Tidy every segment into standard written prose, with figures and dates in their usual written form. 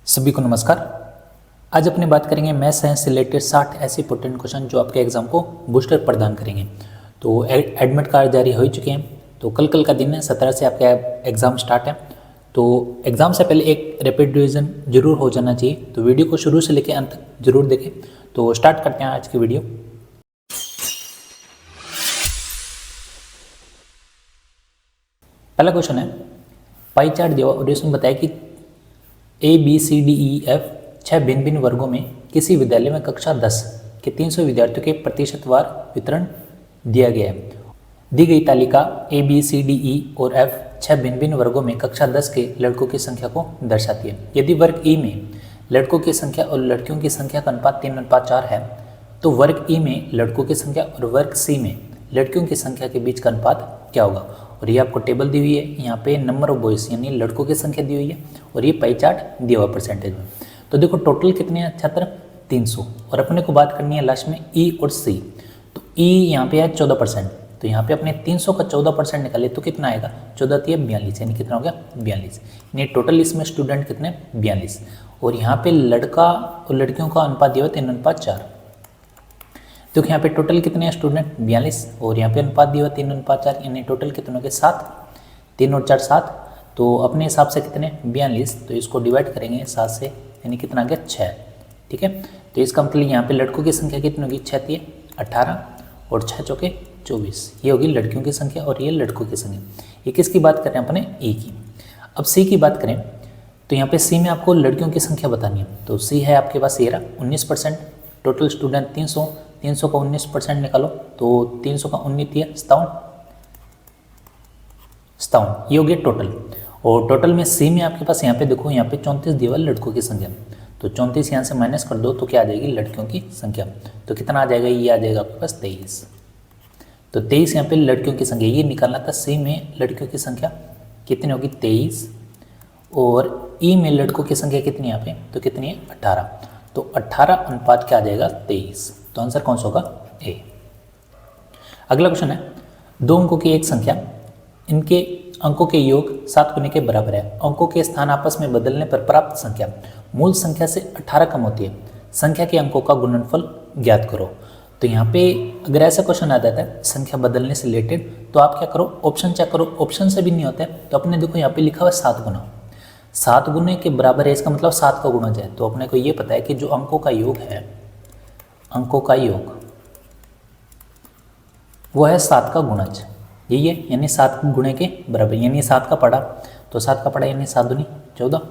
सभी को नमस्कार। आज अपनी बात करेंगे मैथ साइंस से रिलेटेड 60 ऐसे इंपॉर्टेंट क्वेश्चन जो आपके एग्जाम को बूस्टर प्रदान करेंगे। तो एडमिट कार्ड जारी हो चुके हैं, तो कल का दिन है, 17 से आपका एग्ज़ाम स्टार्ट है। तो एग्ज़ाम से पहले एक रैपिड रिवीजन जरूर हो जाना चाहिए, तो वीडियो को शुरू से लेकर अंत तक जरूर देखें। तो स्टार्ट करते हैं आज की वीडियो। पहला क्वेश्चन है, पाई चार्ट दिया और इसमें बताया कि ABCDEF 6 भिन्न भिन्न वर्गों में किसी विद्यालय में कक्षा 10 के 300 विद्यार्थियों के प्रतिशतवार वितरण दिया गया है। दी गई तालिका ABCDE और F 6 भिन्न भिन्न वर्गों में कक्षा 10 के लड़कों की संख्या को दर्शाती है। यदि वर्ग E में लड़कों की संख्या और लड़कियों की संख्या का अनुपात 3:4 है, तो वर्ग E में लड़कों की संख्या और वर्ग C में लड़कियों की संख्या के बीच का अनुपात क्या होगा। और ये आपको टेबल दी हुई है, यहाँ पे नंबर ऑफ बॉयज़ यानी लड़कों की संख्या दी हुई है और ये पाई चार्ट दिया हुआ परसेंटेज में। तो देखो टोटल कितने हैं छात्र, 300। और अपने को बात करनी है लास्ट में E और C। तो E यहाँ पे है 14%, तो यहाँ पे अपने 300 का 14% निकाले तो कितना आएगा, 14 × 42 यानी कितना हो गया 42। यानी टोटल इसमें स्टूडेंट कितने 42। और यहाँ पे लड़का और लड़कियों का अनुपात दिया हुआ 3:4। तो यहाँ पे टोटल कितने हैं स्टूडेंट 42 और यहाँ पे अनुपात दिया हुआ 3:4, यानी टोटल कितने हो गए 7। 3 और 4 7, तो अपने हिसाब से कितने 42। तो इसको डिवाइड करेंगे 7 से, यानी कितना आ गया 6। ठीक है, तो इसका मतलब यहाँ पे लड़कों की संख्या कितनी होगी, 6 × 18 और 6 × 24। ये होगी लड़कियों की संख्या और ये लड़कों की संख्या। ये किसकी बात करें अपने E की। अब C की बात करें तो यहाँ पे C में आपको लड़कियों की संख्या बतानी है। तो C है आपके पास 19%, टोटल स्टूडेंट 300 का 19% निकालो तो 300 का 19 है 57। ये हो गया टोटल। और टोटल में C में आपके पास यहाँ पे देखो, यहाँ पे 34 दिया हुआ लड़कों की संख्या, तो 34 यहाँ से माइनस कर दो तो क्या आ जाएगी लड़कियों की संख्या। तो कितना आ जाएगा, ये आ जाएगा आपके पास 23। तो 23 यहाँ पे लड़कियों की संख्या ये निकालना था। C में लड़कियों की संख्या कितनी होगी 23 और E में लड़कों की संख्या कितनी यहाँ पे, तो कितनी है 18। तो 18 अनुपात क्या आ जाएगा 23। तो आंसर कौन सा होगा A। अगला क्वेश्चन है, दो अंकों की एक संख्या, इनके अंकों के योग 7 गुने के बराबर है। अंकों के स्थान आपस में बदलने पर प्राप्त संख्या मूल संख्या से 18 कम होती है। संख्या के अंकों का गुणनफल ज्ञात करो। तो यहाँ पे अगर ऐसा क्वेश्चन आ जाता है संख्या बदलने से रिलेटेड, तो आप क्या करो, ऑप्शन चेक करो। ऑप्शन से भी नहीं होता है तो अपने देखो यहाँ पे लिखा हुआ 7 गुना, 7 गुने के बराबर है, इसका मतलब 7 का गुणज है। तो अपने को ये पता है कि जो अंकों का योग है, अंकों का योग वो है 7 का गुणज, यही है, यानी 7 गुणे के बराबर, यानी 7 का पढ़ा तो 7 का पढ़ा यानी 7 दूनी 14,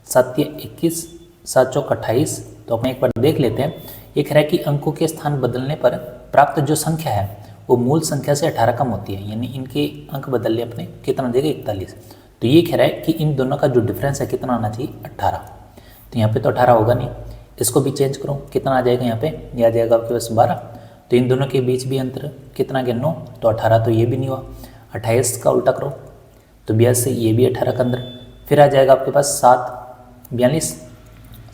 7 × 21, 7 × 28। तो अपने एक बार देख लेते हैं। ये कह रहा है कि अंकों के स्थान बदलने पर प्राप्त जो संख्या है वो मूल संख्या से 18 कम होती है, यानी इनके अंक बदलने अपने कितना देगा 41। तो ये कह रहा है कि इन दोनों का जो डिफरेंस है कितना आना चाहिए 18। तो यहाँ पे तो 18 होगा नहीं, इसको भी चेंज करो, कितना आ जाएगा यहाँ पे, ये आ जाएगा आपके पास 12। तो इन दोनों के बीच भी अंतर कितना गया 9, तो 18 तो ये भी नहीं हुआ। 28 का उल्टा करो तो 82, ये भी 18 का अंदर। फिर आ जाएगा आपके पास 7 42,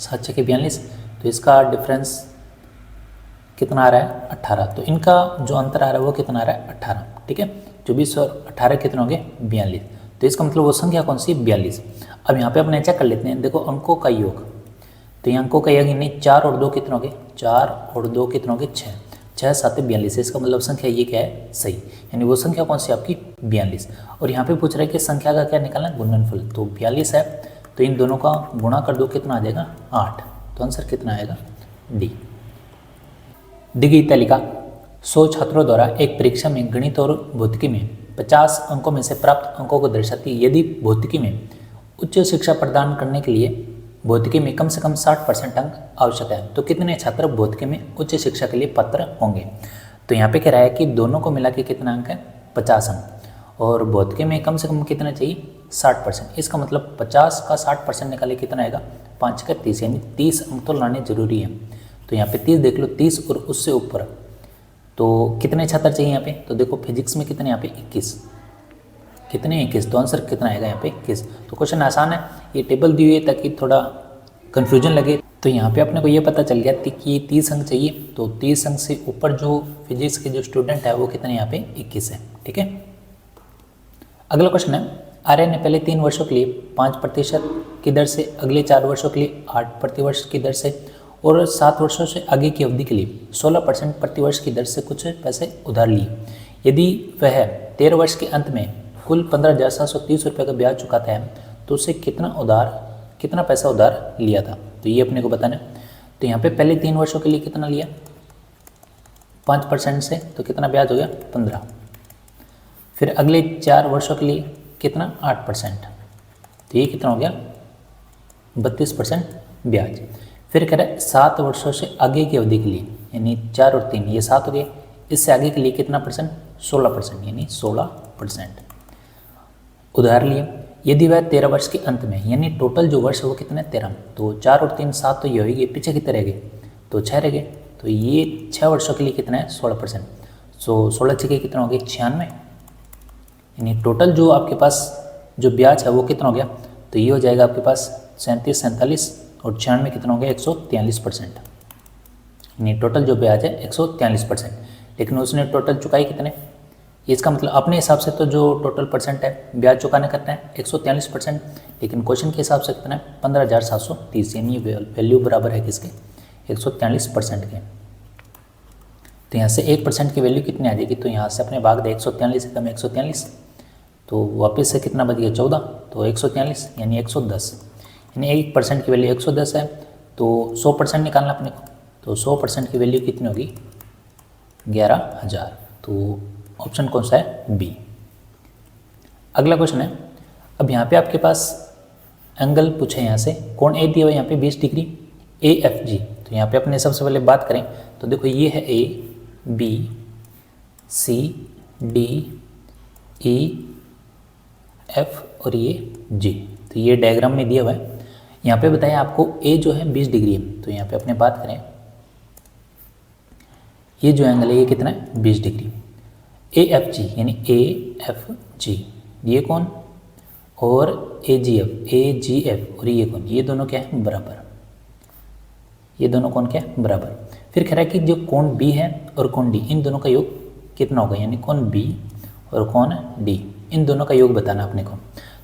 7 × 42, तो इसका डिफरेंस कितना आ रहा है 18। तो इनका जो अंतर आ रहा है वो कितना आ रहा है 18। ठीक है, 24 और 18 कितने होंगे 42। तो इसका मतलब वो संख्या कौन सी 42। अब यहाँ पे अपने चेक कर लेते हैं, देखो अंकों का योग, तो ये अंकों का योग नहीं, 4 और 2 कितने हो गए, 4 और 2 कितने हो गए 6, 6 7 42। इसका मतलब संख्या ये क्या है सही, यानी वो संख्या कौन सी आपकी 42। और यहाँ पे पूछ रहा है कि संख्या का क्या निकालना है गुणनफल, तो 42 है तो इन दोनों का गुणा कर दो, कितना आ जाएगा 8। तो आंसर कितना आएगा डी। दी गई तालिका 100 छात्रों द्वारा एक परीक्षा में गणित और भौतिकी में 50 अंकों में से प्राप्त अंकों को दर्शाती है। यदि भौतिकी में उच्च शिक्षा प्रदान करने के लिए भौतिकी में कम से कम 60% अंक आवश्यक है, तो कितने छात्र भौतिकी में उच्च शिक्षा के लिए पात्र होंगे। तो यहाँ पे कह रहा है कि दोनों को मिला के कितना अंक है 50 अंक, और भौतिकी में कम से कम कितना चाहिए 60%। इसका मतलब 50 का 60% निकाले कितना आएगा 5 × 30, यानी 30 अंक तो लाने जरूरी है। तो यहाँ पे 30 देख लो, 30 और उससे ऊपर तो कितने छात्र चाहिए यहाँ पे, तो देखो फिजिक्स में कितने यहाँ पे 21, कितने 21, तो आंसर कितना आएगा यहाँ पे 21। तो क्वेश्चन आसान है, ये टेबल दी हुई है ताकि थोड़ा कन्फ्यूजन लगे। तो यहाँ पे अपने को ये पता चल गया कि 30 अंक चाहिए, तो 30 अंक से ऊपर जो फिजिक्स के जो स्टूडेंट है वो कितने यहाँ पे 21 है। ठीक है, अगला क्वेश्चन है, आर्य ने पहले 3 वर्षों के लिए 5% की दर से अगले 4 वर्षों के लिए 8 प्रति वर्ष की दर से और 7 वर्षों से आगे की अवधि के लिए 16% प्रति वर्ष की दर से कुछ पैसे उधार लिए। यदि वह 13 वर्ष के अंत में कुल 15,730 रुपये का ब्याज चुकाता है तो उसे कितना पैसा उधार लिया था, तो ये अपने को बताना है। तो यहाँ पे पहले 3 वर्षों के लिए कितना लिया 5% से, तो कितना ब्याज हो गया 15। फिर अगले 4 वर्षों के लिए कितना 8%, तो ये कितना हो गया 32% ब्याज। फिर कह रहा है 7 वर्षों से आगे की अवधि के लिए, यानी 4 और 3 ये 7 हो गए, इससे आगे के लिए कितना परसेंट 16%, यानी 16% उधार लिए। यदि वह 13 वर्ष के अंत में, यानी टोटल जो वर्ष है वो कितने 13, तो 4 और 3 7 तो ये होगी, पीछे कितने रह गए तो 6 रह गए, तो ये 6 वर्षों के लिए कितना है 16%। सो 16 छः कितना हो गया 96, यानी टोटल जो आपके पास जो ब्याज है वो कितना हो गया, तो ये हो जाएगा आपके पास 37 47 और 96 कितना हो गया 143%, यानी टोटल जो ब्याज है 143%। लेकिन उसने टोटल चुकाई कितने, इसका मतलब अपने हिसाब से तो जो टोटल परसेंट है ब्याज चुकाने करते हैं 143%, लेकिन क्वेश्चन के हिसाब से कितना है 15,730, यानी वैल्यू बराबर है किसके 143% के। तो यहाँ से 1% की वैल्यू कितनी आ जाएगी, तो यहाँ से अपने भाग दे 143 से कम 143, तो वापस से कितना बच गया 14, तो 143 यानी 110, यानी 1% की वैल्यू 110 है, तो 100% निकालना अपने को, तो 100% की वैल्यू कितनी होगी 11,000, तो ऑप्शन कौन सा है बी। अगला क्वेश्चन है, अब यहाँ पे आपके पास एंगल पूछे यहाँ से, कोण ए दिया हुआ यहाँ पे 20 डिग्री AFG। तो यहाँ पे अपने सबसे पहले बात करें तो देखो ये है A B C D E F और ये G। तो ये डायग्राम में दिया हुआ है। यहाँ पे बताया आपको A जो है 20 डिग्री है, तो यहाँ पे अपने बात करें ये जो एंगल है ये कितना है 20 डिग्री। AFG यानी AFG ये कौन और AGF और ये कौन, ये दोनों क्या है बराबर, ये दोनों कौन क्या है बराबर। फिर कह रहा है कि जो कोण B है और कोण D इन दोनों का योग कितना होगा, यानी कोण B और कोण D इन दोनों का योग बताना अपने को।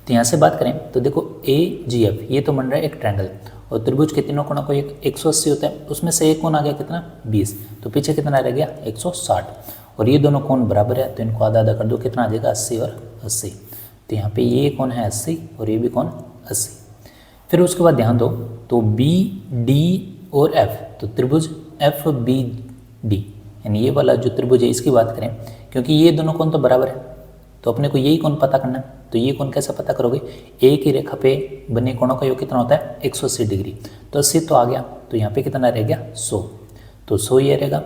तो यहाँ से बात करें तो देखो AGF ये तो बन रहा है एक ट्रायंगल और त्रिभुज के तीनों कोणों को एक 180 होता है, उसमें से एक कोण आ गया कितना 20, तो पीछे कितना रह गया 160 और ये दोनों कोण बराबर है, तो इनको आधा आधा कर दो कितना आ जाएगा 80 और 80। तो यहाँ पे ये कोण है 80 और ये भी कोण 80। फिर उसके बाद ध्यान दो तो B D और F, तो त्रिभुज FBD यानी ये वाला जो त्रिभुज है इसकी बात करें, क्योंकि ये दोनों कोण तो बराबर है तो अपने को यही कोण पता करना है। तो ये कोण कैसे पता करोगे, एक ही रेखा पे बने कोणों का योग कितना होता है 180 डिग्री, तो 80 तो आ गया, तो यहाँ पे कितना रह गया 100, तो 100 ये रहेगा।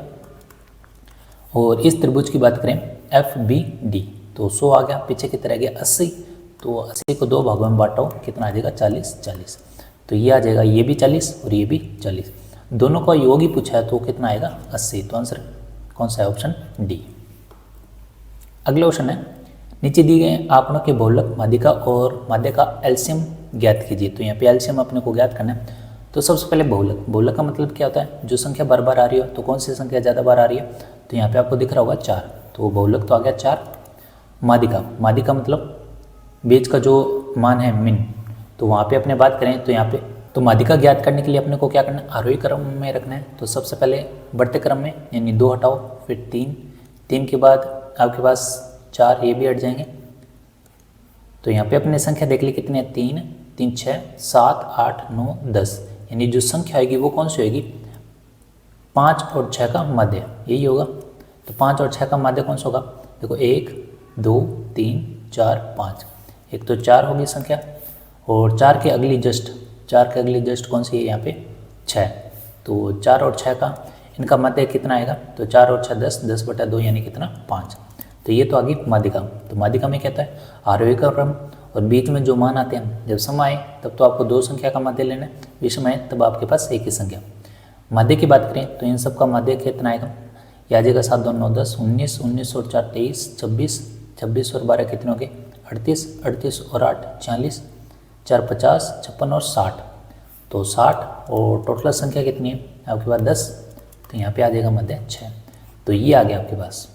और इस त्रिभुज की बात करें FBD तो 100 आ गया, पीछे कितना रह गया 80, तो 80 को 2 भागों में बांटो कितना आ जाएगा 40, तो ये आ जाएगा ये भी 40 और ये भी 40, दोनों का योग ही पूछा है तो कितना आएगा 80, तो आंसर कौन सा है ऑप्शन डी। अगला क्वेश्चन है, नीचे दिए गए आंकड़ों के बहुलक माध्यिका और माध्य का एलसीएम ज्ञात कीजिए। तो यहाँ पे एलसीएम अपने को ज्ञात करना है। तो सबसे पहले बहुलक का मतलब क्या होता है, जो संख्या बार बार आ रही हो, तो कौन सी संख्या ज़्यादा बार आ रही है, तो यहाँ पे आपको दिख रहा होगा 4, तो बहुलक तो आ गया 4। माध्यिका मतलब बीच का जो मान है मिन, तो वहाँ पे अपने बात करें तो यहाँ पे तो माध्यिका ज्ञात करने के लिए अपने को क्या करना है, आरोही क्रम में रखना है। तो सबसे पहले बढ़ते क्रम में यानी 2 हटाओ, फिर 3 के बाद आपके पास 4 ये भी हट जाएंगे। तो यहाँ पे अपने संख्या देख ली कितने 3 3 6 7 8 9 10, यानी जो संख्या आएगी वो कौन सी होगी 5 और 6 का मध्य, यही होगा। तो 5 और 6 का मध्य कौन सा होगा, देखो 1 2 3 4 5, एक तो 4 होगी संख्या और 4 के अगली जस्ट कौन सी है यहाँ पे 6, तो 4 और 6 का इनका मध्य कितना आएगा, तो 4 और 6 10/2 यानी कितना 5। तो ये तो आ गई माध्यिका। तो माध्यिका में क्या होता है आरोही क्रम और बीच में जो मान आते हैं जब सम आए तब तो आपको 2 संख्या का मध्य लेना है, विषम आए तब आपके पास एक ही संख्या। मध्य की बात करें तो इन सब का मध्य कितना आएगा, ये आ जाएगा 7 2 9 10 19 19 और 4 23 26 26 और 12 कितने हो गए 38 38 और 8 40 4 50 56 और 60, तो 60 और टोटल संख्या कितनी है आपके पास 10, तो यहाँ पे आ जाएगा मध्य 6। तो ये आ गया आपके पास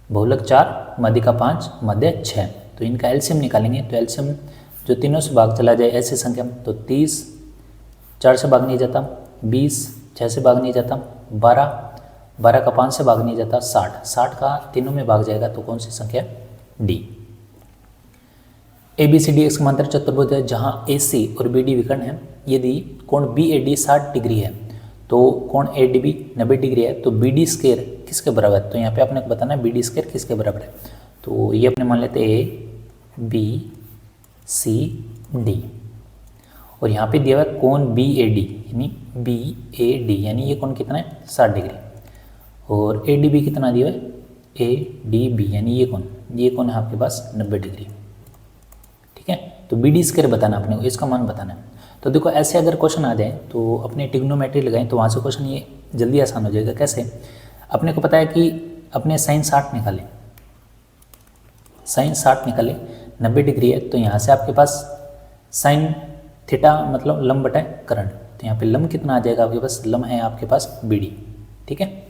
बहुलक 4 माध्यिका 5 मध्य 6। तो इनका एलसीएम निकालेंगे, तो एलसीएम जो तीनों से भाग चला जाए ऐसी संख्या, तो 30 4 से भाग नहीं जाता, 20 6 से भाग नहीं जाता, 12 का 5 से भाग नहीं जाता, 60 का तीनों में भाग जाएगा, तो कौन सी संख्या? डी। ABCD एक समांतर चतुर्भुज है जहां AC और BD विकर्ण है। यदि कोण BAD 60 डिग्री है तो कोण ADB 90 डिग्री है, तो BD स्क्वायर किसके बराबर है? तो यहाँ पे आपने को बताना है BD स्क्वायर किसके बराबर है। तो ये अपने मान लेते हैं ABCD, और यहाँ पे दिया हुआ है कोण BAD यानी ये कोण कितना है? 60 डिग्री, और ADB कितना दिया है? ADB यानी ये कोण है आपके पास 90 डिग्री। ठीक है, तो BD स्क्वायर बताना अपने को, इसका मान बताना है। तो देखो ऐसे अगर क्वेश्चन आ जाए तो अपने ट्रिग्नोमेट्री लगाएं तो वहाँ से क्वेश्चन ये जल्दी आसान हो जाएगा। कैसे? अपने को पता है कि अपने साइन 60 निकाले, साइन 60 निकाले, 90 डिग्री है, तो यहाँ से आपके पास साइन थीटा मतलब लंब बटा कर्ण, तो यहाँ पे लंब कितना आ जाएगा आपके पास? लंब है आपके पास BD। ठीक है,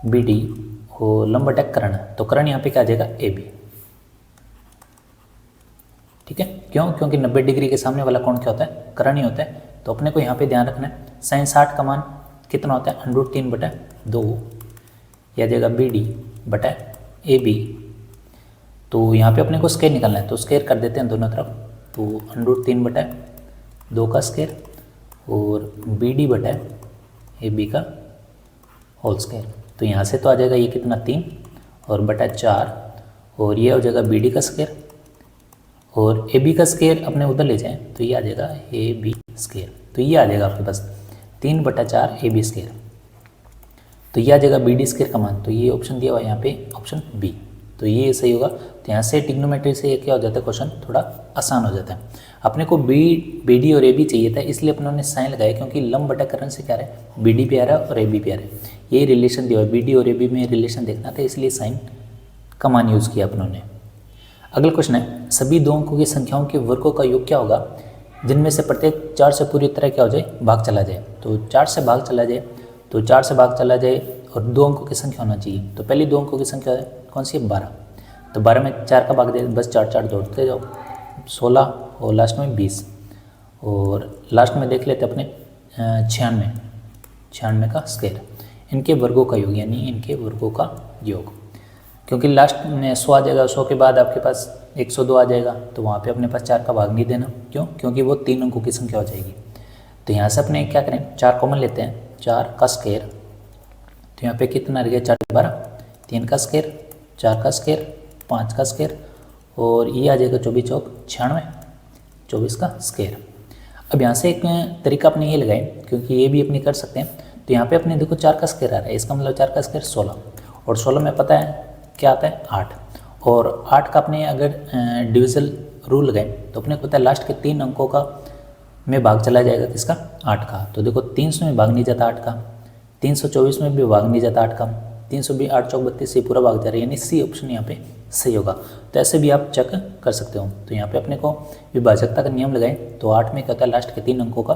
BD और लंब बटा कर्ण, तो कर्ण यहाँ पे क्या आ जाएगा? AB। ठीक है, क्यों? क्योंकि 90 डिग्री के सामने वाला कोण क्या होता है? कर्ण ही होता है। तो अपने को यहाँ पे ध्यान रखना है साइन 60 का मान कितना होता है? √3/2, यह आ जाएगा BD बटा AB। तो यहाँ पे अपने को स्क्वायर निकालना है, तो स्क्वायर कर देते हैं दोनों तरफ, तो √3/2 का स्क्वायर और BD बटा AB का होल स्क्वायर। तो यहाँ से तो आ जाएगा ये कितना? 3 और बटा 4, और ये हो जाएगा BD का स्क्वायर, और AB का स्क्वायर अपने उधर ले जाएं तो ये आ जाएगा AB स्क्वायर। तो ये आ जाएगा आपके पास 3/4 AB स्क्वायर, तो ये आ जाएगा BD स्क्वायर का मान। तो ये ऑप्शन दिया हुआ है यहाँ पे, ऑप्शन B, तो ये सही होगा। तो यहाँ से ट्रिग्नोमेट्री से ये क्या हो जाता है? क्वेश्चन थोड़ा आसान हो जाता है। अपने को BD और AB चाहिए था, इसलिए अपनों ने साइन लगाया, क्योंकि लंब बटा कर्ण से क्या है? BD पे आ रहा है और AB पे आ रहा है, यही रिलेशन दिया हुआ है। BD और AB में रिलेशन देखना था, इसलिए साइन का मान यूज़ किया अपनों ने। अगला क्वेश्चन है, सभी दो अंकों की संख्याओं के वर्गों का योग क्या होगा जिनमें से प्रत्येक 4 से पूरी तरह क्या हो जाए? भाग चला जाए। तो 4 से भाग चला जाए, तो 4 से भाग चला जाए और दो अंकों की संख्या होना चाहिए। तो पहली दो अंकों की संख्या कौन सी है? 12। तो 12 में 4 का भाग दे, बस 4 जोड़ते जाओ, 16 और लास्ट में 20, और लास्ट में देख लेते अपने 96 का स्क्वायर। इनके वर्गों का योग, यानी इनके वर्गों का योग, क्योंकि लास्ट में 100 आ जाएगा, 100 के बाद आपके पास 102 आ जाएगा, तो वहाँ पे अपने पास 4 का भाग नहीं देना। क्यों? क्योंकि वो 3 अंकों की संख्या हो जाएगी। तो यहाँ से अपने क्या करें? 4 कॉमन लेते हैं, 4 का स्क्वायर, तो यहाँ पे कितना रह गया? 4 12, 3 का स्क्वायर, 4 का स्क्वायर, 5 का स्क्वायर, और ये आ जाएगा 24 चौक 96, 24 का स्क्वायर। अब यहाँ से एक तरीका अपने ये लगाएं, क्योंकि ये भी अपने कर सकते हैं। तो यहाँ पे अपने देखो 4 का स्क्वायर आ रहा है, इसका मतलब 4 का स्क्वायर 16, और 16 में पता है क्या आता है? 8, और 8 का अपने अगर डिविजल रूल लगाए तो अपने को पता है लास्ट के 3 अंकों का में भाग चला जाएगा किसका? 8 का। तो देखो 300 में भाग नहीं जाता 8 का, 324 में भी भाग नहीं जाता 8 का, 320 8 चौक 32 से पूरा भाग जा रहा है, यानी C ऑप्शन यहाँ पे सही होगा। तो ऐसे भी आप चेक कर सकते हो। तो यहाँ पे अपने को विभाजकता का नियम लगाएं तो 8 में क्या होता है? लास्ट के 3 अंकों का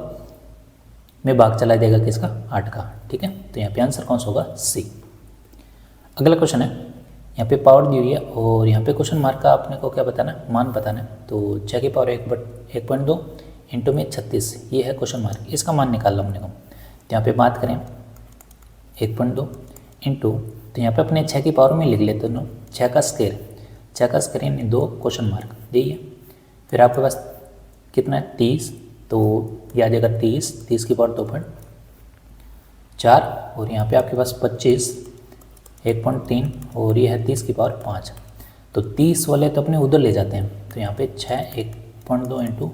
में भाग चला जाएगा किसका? 8 का। ठीक है, तो यहाँ पे आंसर कौन सा होगा? C। अगला क्वेश्चन है, यहाँ पे पावर दी हुई है और यहाँ पे क्वेश्चन मार्क का अपने को क्या बताना है? मान बताना है। तो 6 की पावर 1.2 इंटू में 36, ये है क्वेश्चन मार्क, इसका मान निकालना अपने को। तो यहाँ पे बात करें 1.2 इंटू, तो यहाँ पे अपने 6 की पावर में लिख लेते हैं 6 का स्क्वायर, 6 का स्क्वायर यानी 2 क्वेश्चन मार्क, यही है। फिर आपके पास कितना है? 30, तो ये आ जाएगा 30 की पावर 2.4, और यहाँ पे आपके पास 25 1.3, और ये है 30 की पावर 5। तो 30 वाले तो अपने उधर ले जाते हैं, तो यहाँ पे 6 1.2 इंटू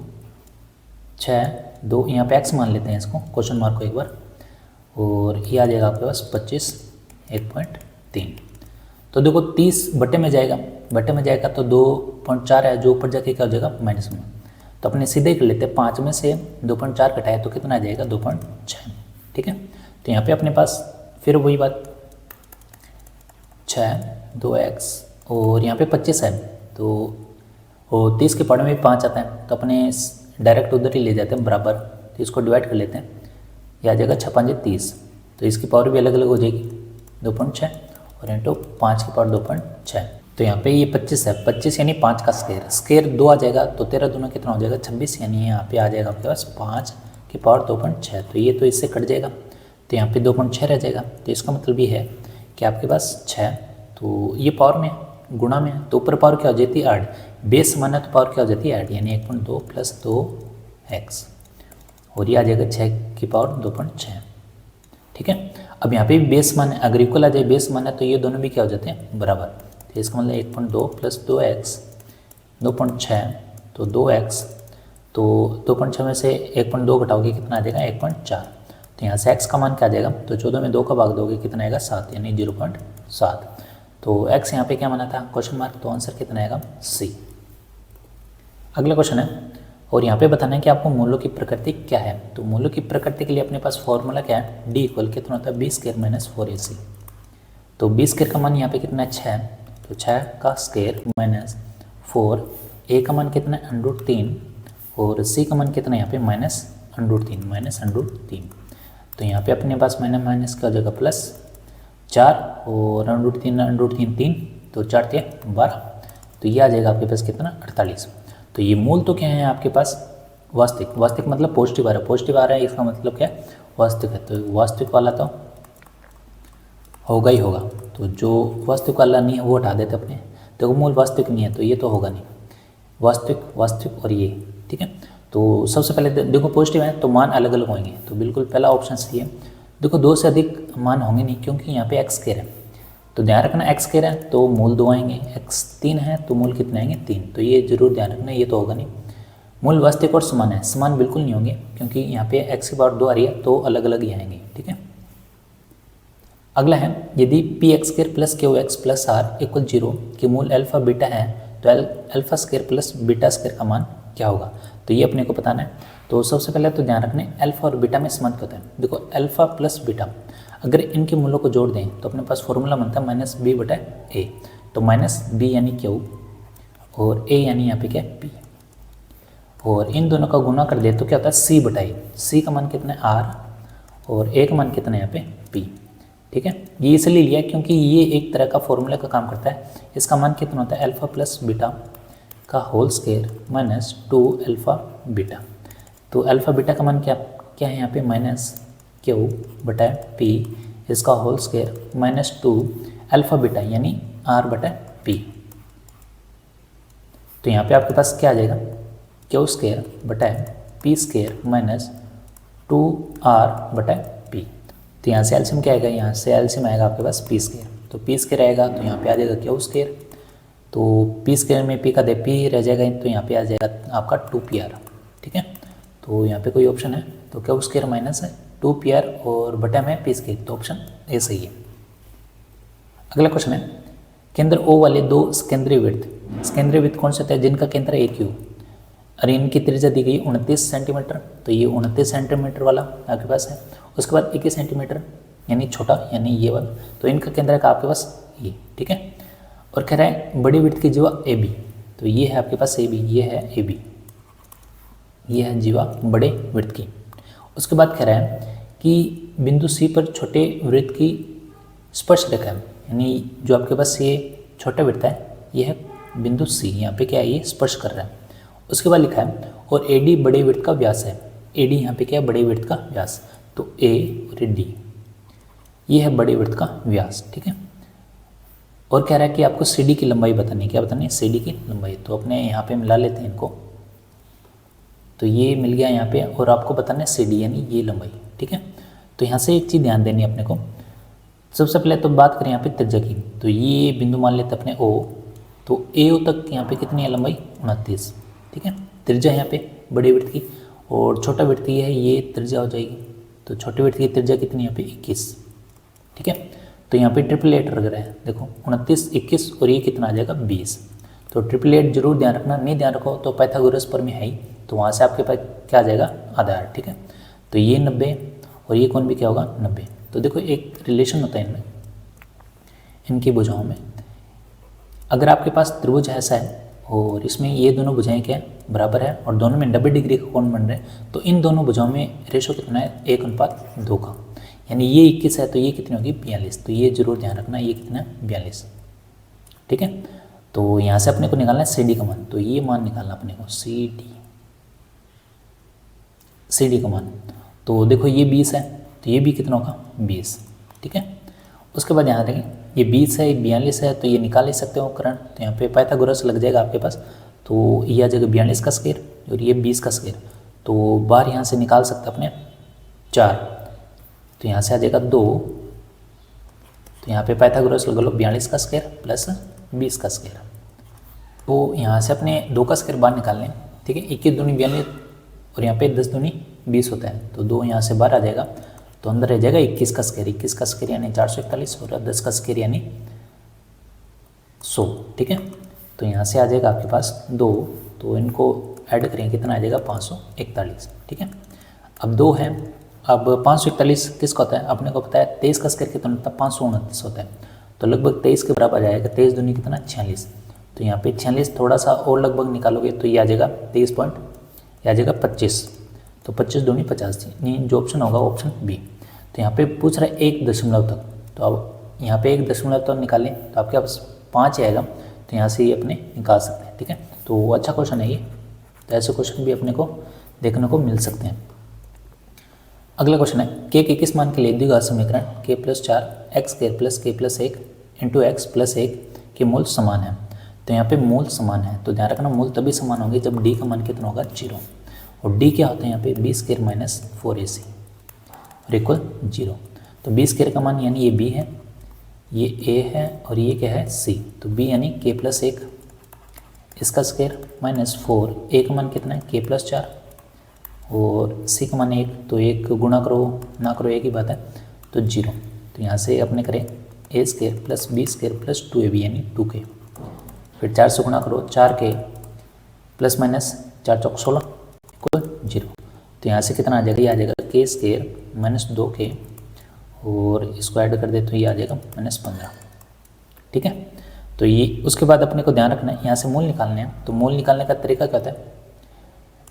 6 2, यहाँ पे x मान लेते हैं इसको, क्वेश्चन मार्क को एक बार, और ये आ जाएगा आपके पास 25 1.3। तो देखो 30 बटे में जाएगा, तो 2.4 है जो ऊपर जाके क्या हो जाएगा? माइनस में। तो अपने सीधे ही कर लेते हैं, 5 में से 2.4 घटाए तो कितना आ जाएगा? 2.6। ठीक है, तो यहाँ पे अपने पास फिर वही बात 6 2x, और यहाँ पे 25 है, तो और 30 के पावर में भी 5 आता है, तो अपने डायरेक्ट उधर ही ले जाते हैं बराबर, तो इसको डिवाइड कर लेते हैं, ये आ जाएगा 6 5 30, तो इसकी पावर भी अलग अलग हो जाएगी 2.6, और इंटू 5 की पावर 2.6। तो यहाँ पे ये 25 है, 25 यानी 5 का स्केयर, स्केयर 2 आ जाएगा तो 13 दूना कितना हो जाएगा 26, यानी यहाँ पे आ जाएगा आपके पास 5 की पावर 2.6। तो ये तो इससे कट जाएगा तो यहाँ पे 2.6 रह जाएगा। तो इसका मतलब ये है कि आपके पास 6, तो ये पावर में है, गुणा में है, तो ऊपर पावर क्या हो जाती है 8, बेस माना तो पावर क्या हो जाती है 8, यानी 1.2 + 2x, और ये आ जाएगा 6 की पावर 2.6। ठीक है, अब यहाँ पे भी बेस मान है, अगर इक्वल आ जाए बेस मान है तो ये दोनों भी क्या हो जाते हैं बराबर। तो इसका मतलब 1.2 + 2x 2.6, तो 2x, तो 2.6 में से 1.2 घटाओगे कितना आ जाएगा 1.4। तो यहाँ से x का मान क्या आ जाएगा, तो 14 में 2 का भाग दोगे कितना आएगा 7, यानी 0.7। तो x यहाँ पे क्या माना था क्वेश्चन मार्क, तो आंसर कितना आएगा C। अगला क्वेश्चन है, और यहाँ पे बताना है कि आपको मूलों की प्रकृति क्या है। तो मूलों की प्रकृति के लिए अपने पास फॉर्मूला क्या है, D = कितना होता है b² - 4ac। तो b² का मान यहाँ पे कितना है 6, तो 6 का स्क्वायर माइनस 4, a का मान कितना है √3, और c का मान कितना है यहाँ पे -√3। तो यहाँ पे अपने पास माइनस क्या हो जाएगा +4, और √3 3, तो 4 × 12, तो ये आ जाएगा आपके पास कितना 48। तो ये मूल तो क्या है आपके पास वास्तविक मतलब पॉजिटिव आ रहा है, इसका मतलब क्या है वास्तविक है। तो वास्तविक वाला तो होगा ही होगा, तो जो वास्तविक वाला नहीं है वो हटा देते अपने, तो मूल वास्तविक नहीं है तो ये तो होगा नहीं, वास्तविक और ये। ठीक है, तो सबसे पहले देखो पॉजिटिव है तो मान अलग अलग होंगे, तो बिल्कुल पहला ऑप्शन सही है। देखो 2 से अधिक मान होंगे नहीं, क्योंकि यहाँ पे x² है, तो ध्यान रखना x² है तो मूल 2 आएंगे, x3 है तो मूल कितने आएंगे 3, तो ये जरूर ध्यान रखना, ये तो होगा नहीं। मूल वास्तविक और समान है, समान बिल्कुल नहीं होंगे, क्योंकि यहाँ पे x की पावर 2 आ रही है तो अलग अलग ही आएंगे। ठीक है, अगला है, यदि p² + qx + r = 0 की मूल अल्फा बीटा है तो α² + β² का मान क्या होगा। तो ये अपने को बताना है। तो सबसे पहले तो ध्यान रखने अल्फा और बीटा में संबंध क्या होता है। देखो अल्फा + बीटा, अगर इनके मूलों को जोड़ दें तो अपने पास फॉर्मूला बनता है -b/a। तो -b यानी q और a यानी यहाँ पे क्या है p, और इन दोनों का गुना कर दे तो क्या होता है c/a। c का मान कितना है r, और a का मान कितना है यहाँ पे p। ठीक है, ये इसलिए लिया क्योंकि ये एक तरह का फॉर्मूला का काम करता है। इसका मान कितना होता है अल्फा + बीटा का होल स्क्वायर -2 α बीटा। तो अल्फा बीटा का मान क्या है यहाँ पे -q/p, इसका होल स्क्वायर -2 अल्फा बीटा यानी r/p। तो यहाँ पे आपके पास क्या आ जाएगा q²/p² -2r/p। तो यहाँ से एलसीएम क्या आएगा, यहाँ से एलसीएम आएगा आपके पास p², तो p² आएगा तो यहाँ पे आ जाएगा q², तो p² में p का दे p रह जाएगा, तो यहाँ पे आ जाएगा आपका 2pr। ठीक है, तो यहाँ पे कोई ऑप्शन है तो q² माइनस है 2pr और बटा में p², तो ऑप्शन ए सही है। अगला क्वेश्चन है, केंद्र O वाले 2 केंद्रीय वृत्त कौन से थे जिनका केंद्र एक ही हो, और इनकी त्रिज्या दी गई 29 सेंटीमीटर। तो ये 29 सेंटीमीटर वाला आपके पास है, उसके बाद 21 सेंटीमीटर यानी छोटा यानी ये वाला, तो इनका केंद्र का आपके पास ये। ठीक है, और कह रहा है बड़ी वृत्त की जीवा AB, तो ये है आपके पास AB, ये है AB, ये है जीवा बड़े वृत्त की। उसके बाद कह रहा है कि बिंदु C पर छोटे वृत्त की स्पर्श रेखा है, यानी जो आपके पास ये छोटा वृत्त है ये है बिंदु C, यहाँ पे क्या है ये स्पर्श कर रहा है। उसके बाद लिखा है और AD बड़े वृत्त का व्यास है, AD यहाँ पे क्या है बड़े वृत्त का व्यास, तो A और D ये है बड़े वृत्त का व्यास। ठीक है, और कह रहा है कि आपको CD की लंबाई बतानी है, क्या बतानी है CD की लंबाई। तो अपने यहाँ पे मिला लेते हैं इनको, तो ये मिल गया यहाँ पे, और आपको बताना है CD यानी ये लंबाई। ठीक है, तो यहाँ से एक चीज़ ध्यान देनी है अपने को। सबसे पहले तो बात करें यहाँ पे त्रिज्या की, तो ये बिंदु मान लेते अपने O, तो AO तक यहाँ पे कितनी है लंबाई 29। ठीक है, त्रिज्या यहाँ पे बड़े वृत्त की, और छोटा वृत्त की है ये त्रिज्या हो जाएगी, तो छोटे वृत्त की त्रिज्या कितनी यहाँ पे 21। ठीक है, तो यहाँ पे 888 लग रहा है, देखो 29 21 और ये कितना आ जाएगा 20। तो 888 जरूर ध्यान रखना, नहीं ध्यान रखो तो पाइथागोरस पर में है ही, तो वहाँ से आपके पास क्या आ जाएगा आधार। ठीक है, तो ये 90 और ये कौन भी क्या होगा 90। तो देखो एक रिलेशन होता है इनमें, इनकी भुजाओं में। अगर आपके पास त्रिभुज ऐसा है और इसमें ये दोनों भुजाएं क्या बराबर है और दोनों में 90 डिग्री का कोण बन रहे हैं, तो इन दोनों भुजाओं में रेशो कितना है 1:2 का, यानी ये 21 है तो ये कितनी होगी 42। तो ये जरूर ध्यान रखना, ये कितना है 42। ठीक है, तो यहाँ से अपने को निकालना है सी डी का मान, तो ये मान निकालना अपने को सी डी का मान। तो देखो ये 20 है, तो ये भी कितना होगा 20, ठीक है। उसके बाद यहाँ देखें ये 20 है, ये 42 है, तो ये निकाल ही सकते हो करंट। तो यहाँ पे पाइथागोरस लग जाएगा आपके पास, तो ये आ जाएगा 42 का स्क्वायर और ये 20 का स्क्वायर। तो बाहर यहाँ से निकाल सकते अपने 4, तो यहाँ से आ जाएगा 2, तो यहाँ पे पाइथागोरस लगा लो 42 का स्क्वायर प्लस 20 का स्क्वायर। तो यहाँ से अपने 2 का स्क्वायर बाहर निकाल लें, ठीक है। 21 दूनी 42 और यहाँ पे 10 दूनी 20 होता है, तो 2 यहाँ से बाहर आ जाएगा, तो अंदर रह जाएगा 21 का स्क्वायर। 21 का स्क्वायर यानी 441 और 10 का स्क्वायर यानी 100, ठीक है। तो यहाँ से आ जाएगा आपके पास 2, तो इनको ऐड करें कितना आ जाएगा 541, ठीक है। अब 2 है, अब 541 किसका होता है अपने को पता है, 23 का स्क्वायर कितना होता है 529 होता है, तो लगभग 23 के बराबर आ जाएगा। 23 दूनी कितना 46, तो यहाँ पे 46 थोड़ा सा और लगभग निकालोगे तो ये आ जाएगा 23 पॉइंट, ये आ जाएगा 25, तो 25 दूनी 50, नहीं जो ऑप्शन होगा ऑप्शन बी। तो यहाँ पे पूछ रहा है 1 दशमलव तक, तो अब यहाँ पे 1 दशमलव तक निकालें तो आपके पास 5 आएगा, तो यहाँ से ये अपने निकाल सकते हैं, ठीक है। तो अच्छा क्वेश्चन है ये, तो ऐसे क्वेश्चन भी अपने को देखने को मिल सकते हैं। अगला क्वेश्चन है के के किस मान के लिए द्विघात समीकरण k + 4 x square plus k + 1 into x plus 1 के मूल समान है। तो यहाँ पे मूल समान है, तो ध्यान रखना मूल तभी समान होंगे जब d का मान कितना होगा 0, और d क्या होता है यहाँ पे b स्क्वायर माइनस 4ac और इक्वल 0। तो b स्क्वायर का मान यानी ये b है, ये a है और ये क्या है c, तो b यानी k + 1 इसका स्क्वायर माइनस 4, a का मान कितना है k + 4 और c का मान 1, तो 1 गुणा करो ना करो एक ही बात है, तो 0। तो यहाँ से अपने करें a square plus b square plus 2ab यानी 2k, फिर 4 से गुणा करो 4k प्लस माइनस 4 चौक 16 इक्वल 0। तो यहाँ से कितना आ जाएगा, ये आ जाएगा k स्क्वायर माइनस 2k और इसको ऐड कर दे तो ये आ जाएगा -15, ठीक है। तो ये उसके बाद अपने को ध्यान रखना है यहाँ से मूल निकालने हैं, तो मूल निकालने का तरीका क्या होता है,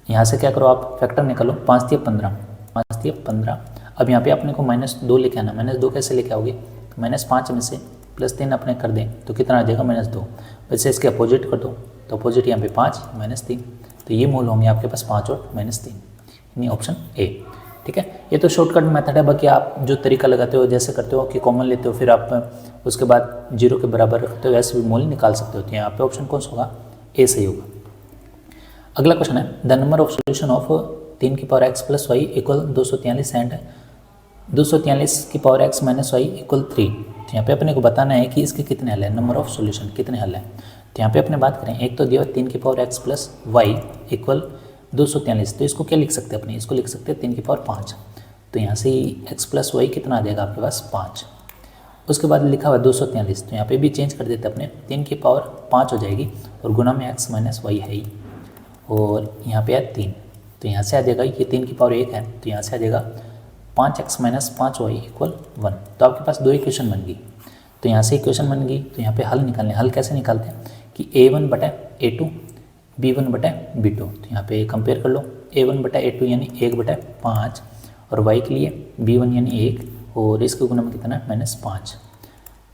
यहाँ से क्या करो आप फैक्टर निकालो 5 × 15, 5 × 15। अब यहाँ पे अपने को -2 लेके आना, -2 कैसे लेके आओगे, तो -5 में से +3 अपने कर दें तो कितना आ जाएगा -2, वैसे इसके अपोजिट कर दो, तो अपोजिट यहाँ पे 5 -3, तो ये मूल होंगे आपके पास 5 और -3, यानी ऑप्शन ए, ठीक है। ये तो शॉर्टकट मेथड है, बाकी आप जो तरीका लगाते हो जैसे करते हो कि कॉमन लेते हो फिर आप उसके बाद 0 के बराबर रखते हो, ऐसे भी मूल निकाल सकते हो। तो यहाँ पे ऑप्शन कौन सा होगा, ए सही होगा। अगला क्वेश्चन है the number of solution of 3 की power x + y equal 243 and 243 की पावर x - y इक्वल 3। तो यहाँ पे अपने को बताना है कि इसके कितने हल है, नंबर ऑफ सोल्यूशन कितने हल है। तो यहाँ पे अपने बात करें, एक तो दिया 3 की पावर x + y इक्वल 243, तो इसको क्या लिख सकते हैं अपने, इसको लिख सकते हैं 3 की पावर 5। तो यहाँ से x + y कितना आ जाएगा आपके पास 5। उसके बाद लिखा हुआ 243, तो यहाँ पे भी चेंज कर देते अपने, 3 की पावर 5 हो जाएगी और गुना में x - y है ही, और यहाँ पे है 3, तो यहाँ से आ जाएगा ये 3 की पावर 1 है, तो यहाँ से आ जाएगा 5x - 5y इक्वल 1। तो आपके पास 2 इक्वेशन बन गई। तो यहाँ से इक्वेशन बन गई, तो यहाँ पे हल निकालने, हल कैसे निकालते हैं कि a1/a2 b1/b2। तो यहाँ पे कंपेयर कर लो, a1/a2 यानी 1/5 और y के लिए b1 यानी 1 और इसके गुना में कितना है -5।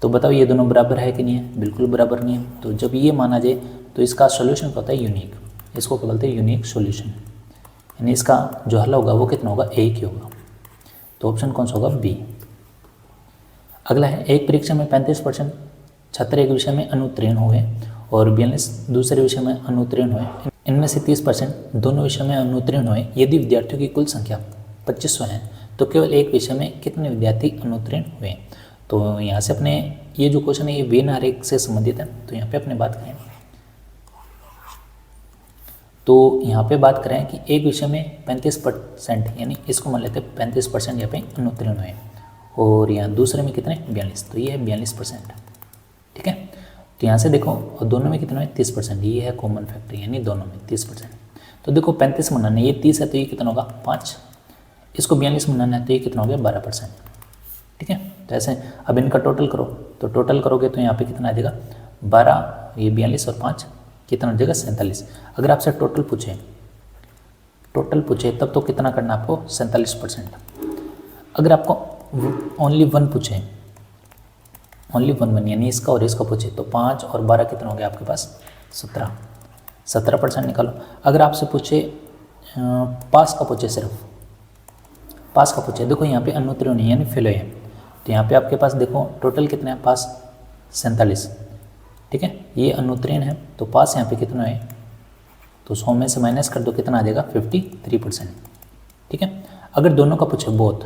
तो बताओ ये दोनों बराबर है कि नहीं है, बिल्कुल बराबर नहीं है। तो जब ये माना जाए तो इसका सोल्यूशन क्या होता है, यूनिक, इसको क्या बोलते हैं यूनिक सॉल्यूशन, यानी इसका जो हल होगा वो कितना होगा, एक ही होगा। तो ऑप्शन कौन सा होगा, बी। अगला है एक परीक्षा में 35% छात्र एक विषय में अनुत्तीर्ण हुए और 42 दूसरे विषय में अनुत्तीर्ण हुए। इनमें से 30% दोनों विषय में अनुत्तीर्ण हुए। यदि विद्यार्थियों की कुल संख्या 2500 है तो केवल एक विषय में कितने विद्यार्थी अनुत्तीर्ण हुए। तो यहाँ से अपने ये जो क्वेश्चन है ये वेन आरेख से संबंधित है। तो यहाँ पे अपने बात करें तो यहाँ पे बात करें कि एक विषय में 35% यानी इसको मान लेते हैं 35% यहाँ पे अनुत्तीर्ण हुए और यहाँ दूसरे में कितने 42, तो ये है 42%, ठीक है। तो यहाँ से देखो और दोनों में कितना है 30%, ये है कॉमन फैक्टर यानी दोनों में 30%। तो देखो 35 मनाना ये 30 है तो ये कितना होगा 5, इसको 42 मनाना है तो ये कितना हो गया 12%, ठीक है। तो ऐसे अब इनका टोटल करो, तो टोटल करोगे तो यहाँ पे कितना आ जाएगा 12, ये 42 और 5 कितना हो जाएगा 47। अगर आपसे टोटल पूछे तब तो कितना करना आपको 47%। अगर आपको ओनली 1 पूछे ओनली वन यानी इसका और इसका पूछे तो 5 और 12 कितना हो गया आपके पास 17% निकालो। अगर आपसे पूछे पास का पूछे, सिर्फ पास का पूछे, देखो यहाँ पे अनुत्तीर्ण यानी फेल है, तो यहाँ पे आपके पास देखो टोटल कितना है पास 47, ठीक है, ये अनुत्तीर्ण है तो पास यहाँ पे कितना है, तो 100 में से माइनस कर दो कितना आ जाएगा 53%, ठीक है। अगर दोनों का पूछे बोथ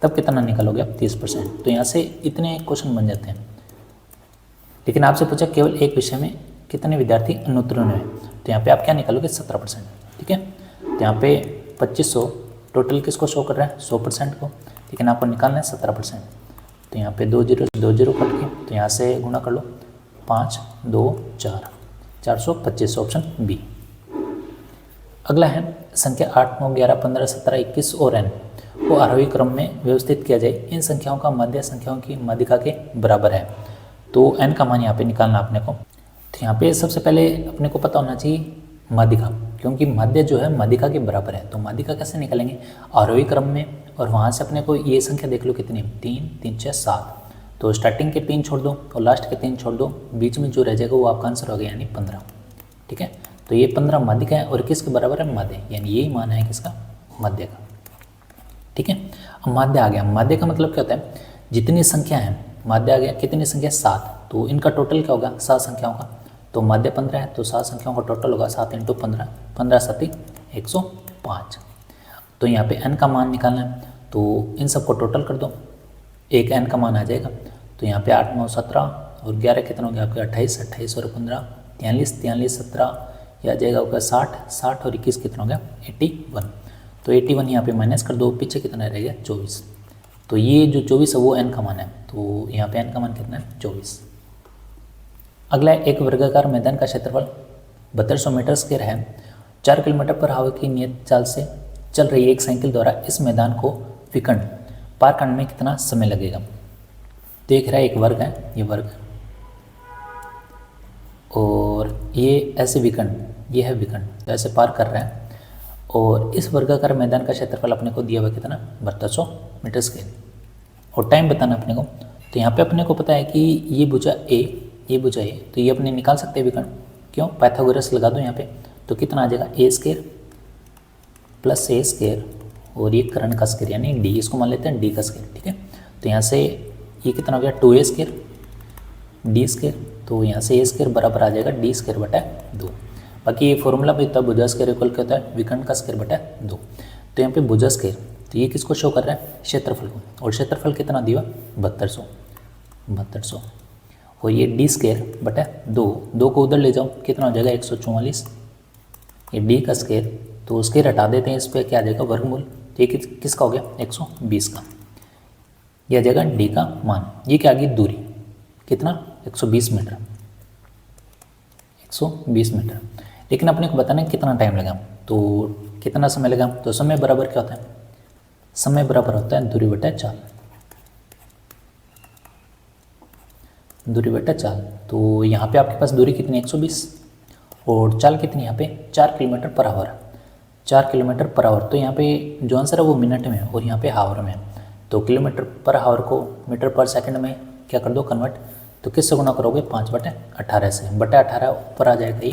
तब कितना निकालोगे आप 30%। तो यहाँ से इतने क्वेश्चन बन जाते हैं। लेकिन आपसे पूछा केवल एक विषय में कितने विद्यार्थी अनुत्तीर्ण हुए, तो यहाँ पे आप क्या निकालोगे 17%, ठीक है। तो यहाँ पे 2500 टोटल किसको शो कर रहा है 100% को, लेकिन आपको निकालना है 17%। तो यहाँ पे 2 0 कट के, तो यहाँ से गुणा कर लो 5 2 4 425, ऑप्शन बी। अगला है संख्या 8 9 11 15 17 21 और n को आरोही क्रम में व्यवस्थित किया जाए, इन संख्याओं का मध्य संख्याओं की माध्यिका के बराबर है। तो n का मान यहाँ पे निकालना अपने को। तो यहाँ पे सबसे पहले अपने को पता होना चाहिए माध्यिका, क्योंकि माध्य जो है माध्यिका के बराबर है। तो माध्यिका कैसे निकालेंगे आरोही क्रम में, और वहाँ से अपने को ये संख्या देख लो कितनी 3 3 6 7, तो स्टार्टिंग के 3 छोड़ दो और लास्ट के 3 छोड़ दो, बीच में जो रह जाएगा वो आपका आंसर हो गया यानी 15, ठीक है। तो ये 15 माध्यिका है और किसके बराबर है माध्य, यानी यही मान है किसका माध्य का, ठीक है। अब माध्य आ गया, माध्य का मतलब क्या होता है जितनी संख्या है, माध्य आ गया कितनी संख्या 7, तो इनका टोटल क्या होगा 7 संख्याओं का, तो माध्य 15 है तो 7 संख्याओं का टोटल होगा 7 × 15 15 7 105। तो यहाँ पे n का मान निकालना है, तो इन सबको टोटल कर दो, एक n का मान आ जाएगा। तो यहाँ पे 8 9 17 और 11 कितना हो गया आपका 28 28 और 15 43 43 17, यह आ जाएगा आपका 60 60 और 21 कितना हो गया 81। तो 81 यहाँ पे माइनस कर दो, पीछे कितना रह गया 24। तो ये जो 24 है वो n का मान है, तो यहाँ पे n का मान कितना है 24। अगला है एक वर्गाकार मैदान का क्षेत्रफल 7200 मीटर स्क्वायर है, 4 किलोमीटर पर हावर की नियत चाल से चल रही एक साइकिल द्वारा इस मैदान को विकर्ण पार करने में कितना समय लगेगा। देख रहा है एक वर्ग है, ये वर्ग और ये ऐसे विकर्ण, ये है विकर्ण, तो ऐसे पार कर रहा है, और इस वर्गाकार मैदान का क्षेत्रफल अपने को दिया हुआ कितना 7200 मीटर स्क्वायर, और टाइम बताना अपने को। तो यहाँ पे अपने को पता है कि ये भुजा ए, ये भुजा ए, तो ये अपने निकाल सकते हैं विकर्ण, क्यों पाइथागोरस लगा दो यहाँ पे, तो कितना आ जाएगा ए स्क्वायर प्लस ए स्क्वायर और ये कर्ण का स्क्वायर यानी डी, इसको मान लेते हैं डी का स्क्वायर, ठीक है। तो यहाँ से ये कितना हो गया 2a स्क्वायर डी स्क्वायर, तो यहाँ से ए स्क्वायर बराबर आ जाएगा डी स्क्वायर बटा 2। बाकी ये फॉर्मूला भी था भुजा स्क्वायर इक्वल क्या होता है विकर्ण का स्क्वायर बटा 2। तो यहाँ पे भुजा स्क्वायर, तो ये किसको शो कर रहा है क्षेत्रफल को, और क्षेत्रफल कितना दिया 7200, और ये डी स्क्वायर बटा 2 को उधर ले जाओ कितना हो जाएगा 144, ये डी का स्क्वायर, तो स्क्वायर हटा देते हैं, इस पर क्या आ जाएगा वर्गमूल, तो ये किसका हो गया 120 का, यह आ जाएगा डी का मान। ये क्या आ गई दूरी कितना 120 मीटर, 120 मीटर। लेकिन अपने को बताना है कितना टाइम लगा, तो कितना समय लगा, तो समय बराबर क्या होता है, समय बराबर होता है दूरी बटा चाल, दूरी बटा चाल। तो यहाँ पे आपके पास दूरी कितनी 120 और चाल कितनी यहाँ पे 4 kilometre per hour, 4 kilometre per hour. तो यहाँ पे जो आंसर है वो मिनट में है और यहाँ पे हावर में है, तो किलोमीटर पर हावर को मीटर पर सेकंड में क्या कर दो कन्वर्ट, तो किससे गुणा करोगे 5/18 से, बटा 18 ऊपर आ जाएगा ये,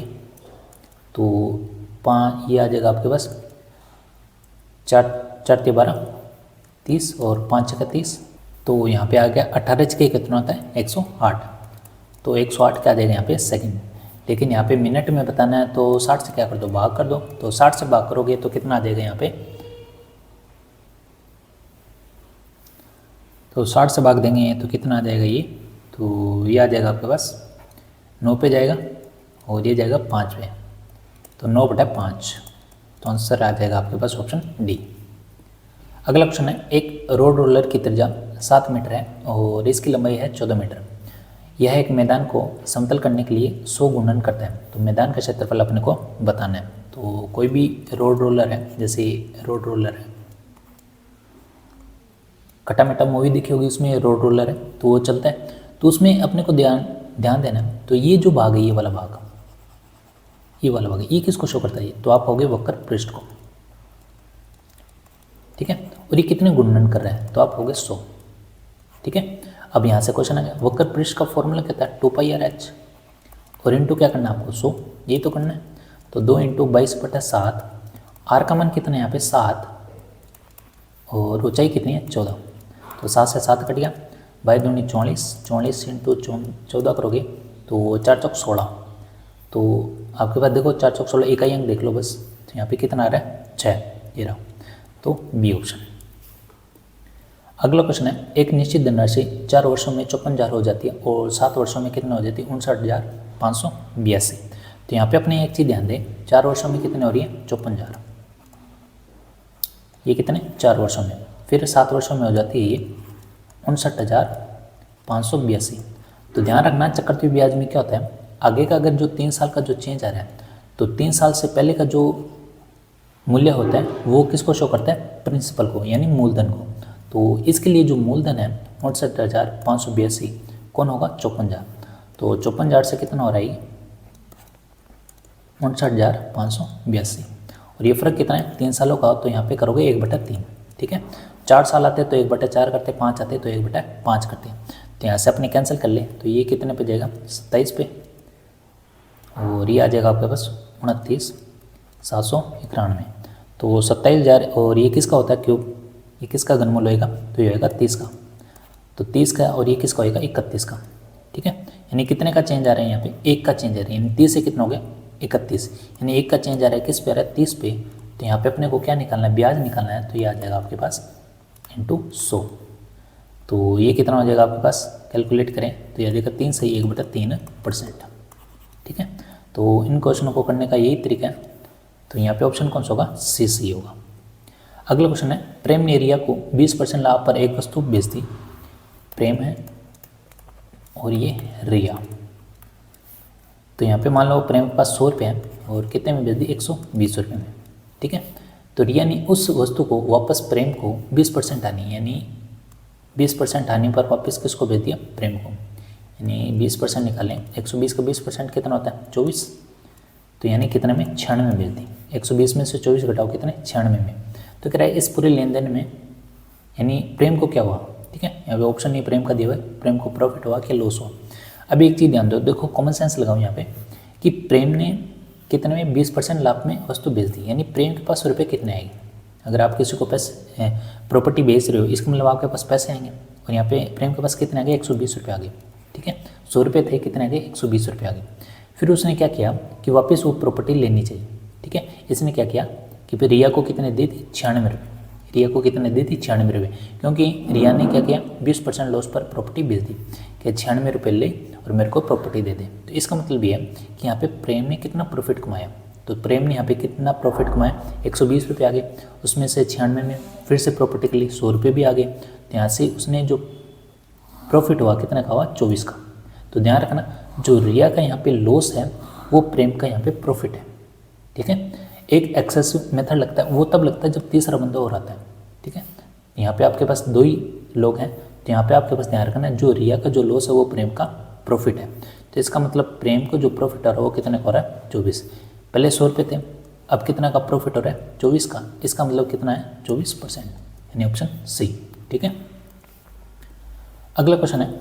तो 5 ये आ जाएगा आपके पास 4 4 × 12 30 और 5 × 30, तो यहाँ पे आ गया 18 के कितना होता है 108, तो 108 क्या आ जाएगा यहाँ पे सेकंड। लेकिन यहाँ पे मिनट में बताना है तो 60 से क्या कर दो भाग कर दो, तो 60 से भाग करोगे तो कितना आ जाएगा यहाँ पे, तो 60 से भाग देंगे तो कितना आ जाएगा ये, तो ये आ जाएगा आपके पास 9 पे जाएगा और ये जाएगा 5 पे, तो 9/5, तो आंसर आ जाएगा आपके पास ऑप्शन डी। अगला ऑप्शन है एक रोड रोलर की त्रिज्या 7 मीटर है और इसकी लंबाई है 14 मीटर, यह एक मैदान को समतल करने के लिए 100 गुणन करता है, तो मैदान का क्षेत्रफल अपने को बताना है। तो कोई भी रोड रोलर है, जैसे रोड रोलर है, खट्टा मीठा मूवी देखी होगी, उसमें रोड रोलर है तो वो चलता है, तो उसमें अपने को ध्यान देना है। तो ये जो भाग है ये वाला भाग, ये वाला भाग ये किसको शो करता है, तो आप होगे वक्र पृष्ठ को, ठीक है। और ये कितने गुणन कर रहा है, तो आप होगे 100, ठीक है। अब यहाँ से क्वेश्चन आ गया, वक्र पृष्ठ का फॉर्मूला कहता है 2πr/h और इंटू क्या करना है आपको 100, ये तो करना है। तो 2 × 22/7, आर का मान कितना है यहाँ पे 7 और ऊंचाई कितनी है 14, तो 7 से 7 कट गया, 22 दूनी 44, 44 × 14 करोगे तो 4 चौक 16, तो आपके पास देखो 4 चौक 16 इकाई अंक देख लो बस, तो यहाँ पे कितना आ रहा है 6, ये रहा, तो बी ऑप्शन। अगला क्वेश्चन है, एक निश्चित धनराशि 4 वर्षों में 54,000 हो जाती है और 7 वर्षों में कितना हो जाती है 59,582। तो यहाँ पे अपने एक चीज़ ध्यान दें, 4 वर्षों में कितने हो रही है 54,000, ये कितने 4 वर्षों में, फिर 7 वर्षों में हो जाती है ये 59,582। तो ध्यान रखना चक्रवृद्धि ब्याज में क्या होता है, आगे का अगर जो 3 साल का जो चेंज आ रहा है तो 3 साल से पहले का जो मूल्य होता है वो किसको शो करता है, प्रिंसिपल को यानी मूलधन को। तो इसके लिए जो मूलधन है 59,582 कौन होगा 54,000, तो 54,000 से कितना हो रहा है 59,582 और ये फ़र्क कितना है 3 सालों का, तो यहाँ पे करोगे 1/3, ठीक है। 4 साल आते तो 1/4 करते, 5 आते तो 1/5 करते, तो यहाँ से अपने कैंसिल कर ले, तो ये कितने पे जाएगा 27 पे और ये आ जाएगा आपके पास 29,791। तो 27,000 और ये किसका होता है क्यूब, ये किसका घनमूल होएगा, तो ये होएगा 30 का, तो 30 का और ये किसका होएगा 31 का, ठीक है। यानी कितने का चेंज आ रहा है यहाँ पे 1 का चेंज आ रहा है, यानी 30 से कितना हो गया 31, यानी 1 का चेंज आ रहा है किस पे आ रहा है 30 पे। तो यहाँ पे अपने को क्या निकालना है ब्याज निकालना है, तो ये आ जाएगा आपके पास × 100, तो ये कितना हो जाएगा आपके पास कैलकुलेट करें तो ये देगा 3 से 1/3%, ठीक है। तो इन क्वेश्चनों को करने का यही तरीका है, तो यहाँ पे ऑप्शन कौन सा होगा सी सी होगा। अगला क्वेश्चन है, प्रेम ने रिया को 20% लाभ पर एक वस्तु बेच दी, प्रेम है और ये रिया, तो यहाँ पे मान लो प्रेम के पास 100 रुपये है और कितने में बेच दी 120 रुपये में, ठीक है। तो रिया ने उस वस्तु को वापस प्रेम को 20% हानि यानी 20% हानि पर वापस किसको बेच दिया प्रेम को, यानी 20% निकालें 120 का 20% कितना होता है 24, तो यानी कितने में 96 में बेच दी, 120 में से 24 घटाओ कितने 96 में। तो कह रहा है इस पूरे लेन देन में यानी प्रेम को क्या हुआ, ठीक है, यहाँ पे ऑप्शन नहीं प्रेम का दिया हुआ है, प्रेम को प्रॉफिट हुआ कि लॉस हुआ। अभी एक चीज़ ध्यान दो, देखो कॉमन सेंस लगाओ यहाँ पे कि प्रेम ने कितने में 20% लाभ में वस्तु बेच दी, यानी प्रेम के पास रुपये कितने आएंगे, अगर आप किसी को पैसे प्रॉपर्टी बेच रहे हो इसका मतलब आपके पास पैसे आएंगे, और यहाँ पे प्रेम के पास कितने आ गए 120 रुपये आ गए, ठीक है। 100 रुपये थे कितने आ गए 120 रुपये आ गए। फिर उसने क्या किया कि वापस वो प्रॉपर्टी लेनी चाहिए, ठीक है। इसने क्या किया कि फिर रिया को कितने दी थी 96 रुपये, रिया को कितने दी थी 96 रुपये, क्योंकि रिया ने क्या किया 20% लॉस पर प्रॉपर्टी बेच दी कि 96 रुपये ले और मेरे को प्रॉपर्टी दे दे। तो इसका मतलब ये है कि यहाँ पे प्रेम ने कितना प्रॉफिट कमाया, तो प्रेम ने यहाँ पे कितना प्रॉफिट कमाया 120 रुपये आ गए, उसमें से 96 में फिर से प्रॉपर्टी के लिए 100 रुपये भी आ गए, तो यहाँ से उसने जो प्रॉफिट हुआ कितना का हुआ 24 का। तो ध्यान रखना जो रिया का यहाँ पे लॉस है वो प्रेम का यहाँ पे प्रॉफिट है, ठीक है। एक एक्सेसिव मेथड लगता है वो तब लगता है जब तीसरा बंदा और आता है, ठीक है। यहाँ पे आपके पास 2 ही लोग हैं, तो यहाँ पे आपके पास ध्यान रखना है जो रिया का जो लॉस है वो प्रेम का प्रॉफिट है। तो इसका मतलब प्रेम को जो प्रॉफिट हो रहा है वो कितने का हो रहा है 24, पहले 100 रुपये थे अब कितना का प्रॉफिट हो रहा है 24 का, इसका मतलब कितना है 24%, यानी ऑप्शन सी, ठीक है। अगला क्वेश्चन है,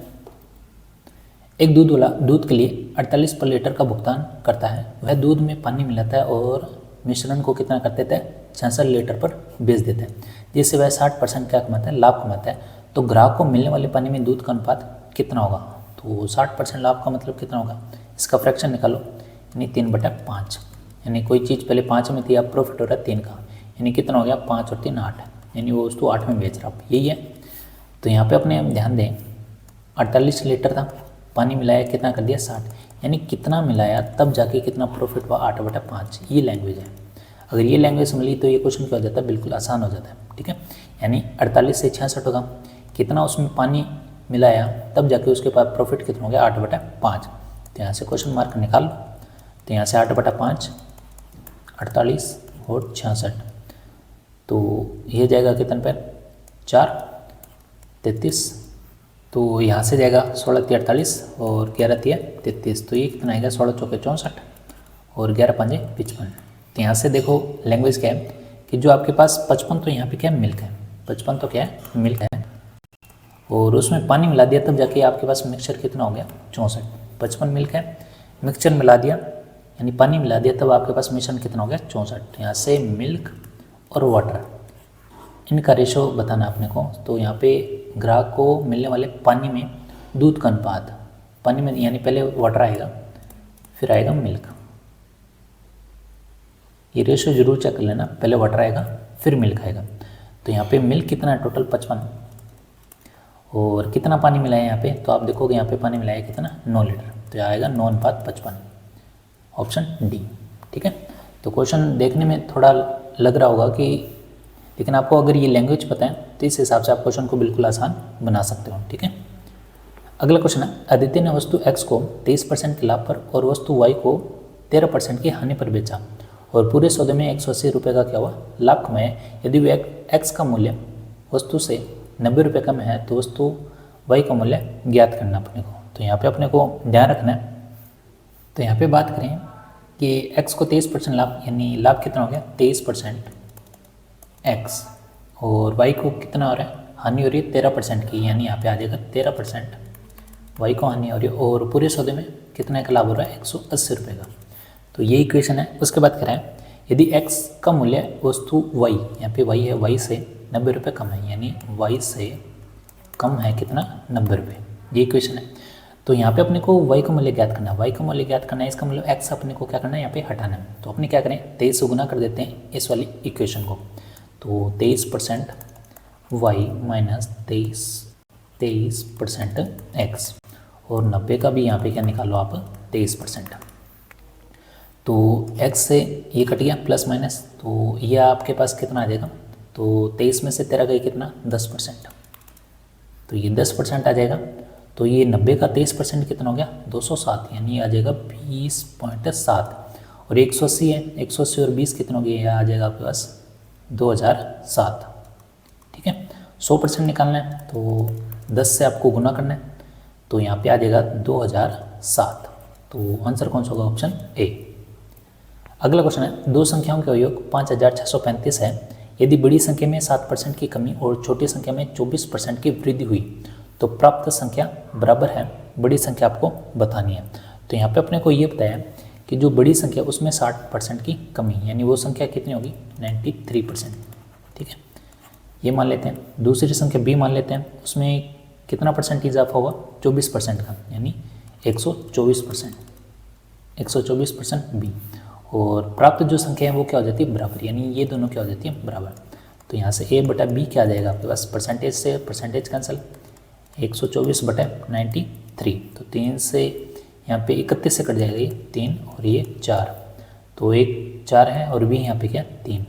एक दूध वाला दूध के लिए 48 पर लीटर का भुगतान करता है, वह दूध में पानी मिलाता है और मिश्रण को कितना कर देता है 66 लीटर पर बेच देता है, जिससे वह 60% क्या कमाता है लाभ कमाता है। तो ग्राहक को मिलने वाले पानी में दूध का अनुपात कितना होगा, तो 60% लाभ का मतलब कितना होगा, इसका फ्रैक्शन निकालो, यानी 3/5, यानी कोई चीज़ पहले 5 में थी अब प्रॉफिट हो रहा है 3 का, यानी कितना हो गया 5 और 3 8, यानी वो वस्तु 8 में बेच रहा आप, यही है। तो यहाँ पे अपने ध्यान दें 48 लीटर था, पानी मिलाया कितना कर दिया 60, यानी कितना मिलाया तब जाके कितना प्रॉफिट हुआ 8/5, ये लैंग्वेज है। अगर ये लैंग्वेज समझ ली तो ये क्वेश्चन क्या हो जाता है बिल्कुल आसान हो जाता है, ठीक है। यानी 48 से 66 होगा, कितना उसमें पानी मिलाया तब जाके उसके पास प्रॉफिट कितना हो गया 8/5, तो यहाँ से क्वेश्चन मार्क निकाल लो, तो यहाँ से 8/5 48 और 66, तो ये जाएगा कितने पर 4 33, तो यहाँ से जाएगा 16 × 48 और 11 × 33, तो ये कितना आएगा 16 × 4 = 64 और 11 × 5 = 55। तो यहाँ से देखो लैंग्वेज क्या है कि जो आपके पास 55 तो यहाँ पे क्या है मिल्क है, 55 तो क्या है मिल्क है, और उसमें पानी मिला दिया, तब जाके आपके पास मिक्सचर कितना हो गया 64। 55 मिल्क है, मिक्सचर मिला दिया यानी पानी मिला दिया, तब आपके पास मिश्रण कितना हो गया 64। तो यहाँ से मिल्क और वाटर इनका रेशो बताना अपने को। तो यहाँ पे ग्राहक को मिलने वाले पानी में दूध का अनुपात, पानी में यानी पहले वाटर आएगा फिर आएगा मिल्क, ये रेशो जरूर चेक कर लेना, पहले वाटर आएगा फिर मिल्क आएगा। तो यहाँ पे मिल्क कितना है टोटल 55, और कितना पानी मिला है यहाँ पे, तो आप देखोगे यहाँ पे पानी मिला है कितना 9 लीटर, तो यहाँ आएगा 9:55, ऑप्शन डी। ठीक है, तो क्वेश्चन देखने में थोड़ा लग रहा होगा कि, लेकिन आपको अगर ये लैंग्वेज पता है तो इस हिसाब से आप क्वेश्चन को बिल्कुल आसान बना सकते हो। ठीक है, अगला क्वेश्चन है, आदित्य ने वस्तु x को 23% के लाभ पर और वस्तु y को 13% की हानि पर बेचा और पूरे सौदे में 180 रुपये का क्या हुआ लाभ कमाया। यदि वे x का मूल्य वस्तु से 90 रुपये कम है तो वस्तु y का मूल्य ज्ञात करना अपने को। तो यहाँ पे अपने को ध्यान रखना है, तो यहाँ पे बात करें कि x को 23% लाभ, यानी लाभ कितना हो गया 23% x, और y को कितना हो रहा है हानि हो रही है 13% की, यानी यहाँ पे आ जाएगा 13% y को हानि हो रही है, और पूरे सौदे में कितना का लाभ हो रहा है 180 रुपये का। तो ये इक्वेशन है। उसके बाद करें, यदि x का मूल्य वस्तु y, यहाँ पे y है, y से 90 रुपये कम है, यानी y से कम है कितना 90 रुपये, ये इक्वेशन है। तो यहाँ पे अपने को y का मूल्य ज्ञात करना है, y का मूल्य ज्ञात करना है, इसका मतलब x अपने को क्या करना है यहाँ पे हटाना है। तो अपने क्या करें 23 से गुना कर देते हैं इस वाली इक्वेशन को, तो 23% y माइनस 23% x, और 90 का भी यहाँ पे क्या निकालो आप 23%। तो x से ये कट गया प्लस माइनस, तो ये आपके पास कितना आ जाएगा, तो 23 में से 13 गई कितना 10%, तो ये 10% आ जाएगा। तो ये 90 का 23% कितना हो गया 207, यानी आ जाएगा 20.7, और 180 है, 180 और 20 कितना हो गया, यह आ जाएगा आपके पास 2007। ठीक है, 100% निकालना है तो 10 से आपको गुना करना है, तो यहाँ पे आ जाएगा 2007। तो आंसर कौन सा होगा, ऑप्शन ए। अगला क्वेश्चन है, दो संख्याओं का योग 5635 है। यदि बड़ी संख्या में 7% की कमी और छोटी संख्या में 24% की वृद्धि हुई तो प्राप्त संख्या बराबर है। बड़ी संख्या आपको बतानी है। तो यहाँ पे अपने को ये बताया कि जो बड़ी संख्या उसमें 60% की कमी, यानी वो संख्या कितनी होगी 93%। ठीक है, ये मान लेते हैं। दूसरी संख्या b मान लेते हैं, उसमें कितना परसेंट इजाफा होगा 24% का, यानी 124%, 124% b, और प्राप्त जो संख्या है वो क्या हो जाती है बराबर, यानी ये दोनों क्या हो जाती है बराबर। तो यहाँ से a बटा b क्या आ जाएगा आपके पास, परसेंटेज से परसेंटेज कैंसिल, 124/93, तो 3 से यहाँ पे 31 से कट जाएगा ये 3 और ये 4, तो एक 4 है और b यहाँ पे क्या 3।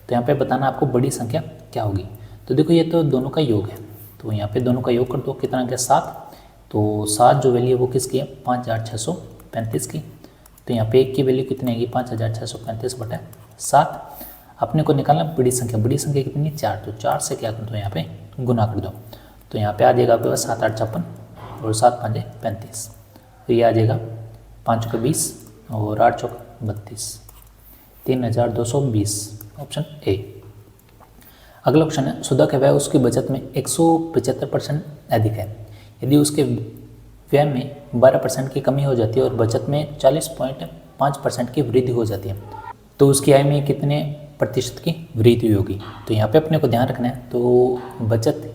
तो यहाँ पे बताना आपको बड़ी संख्या क्या होगी। तो देखो ये तो दोनों का योग है, तो यहाँ पे दोनों का योग कर दो, कितना गया 7, तो 7 जो वैल्यू है वो किसकी है 5635 की। तो यहाँ पे एक की वैल्यू कितनी आएगी 5635/7। अपने को निकालना बड़ी संख्या, बड़ी संख्या कितनी 4, तो 4 से क्या कर दो यहाँ पे गुना कर दो, तो यहाँ पे आ जाएगा आपके पास 7 8 56 और 7 5 35, तो ये आ जाएगा 5 का 20 और 8 चौक 32, 3220, ऑप्शन ए। अगला क्वेश्चन है, सुधा का व्यय उसकी बचत में 175% अधिक है। यदि उसके व्यय में 12% की कमी हो जाती है और बचत में 40.5% की वृद्धि हो जाती है तो उसकी आय में कितने प्रतिशत की वृद्धि होगी। तो यहाँ पे अपने को ध्यान रखना है, तो बचत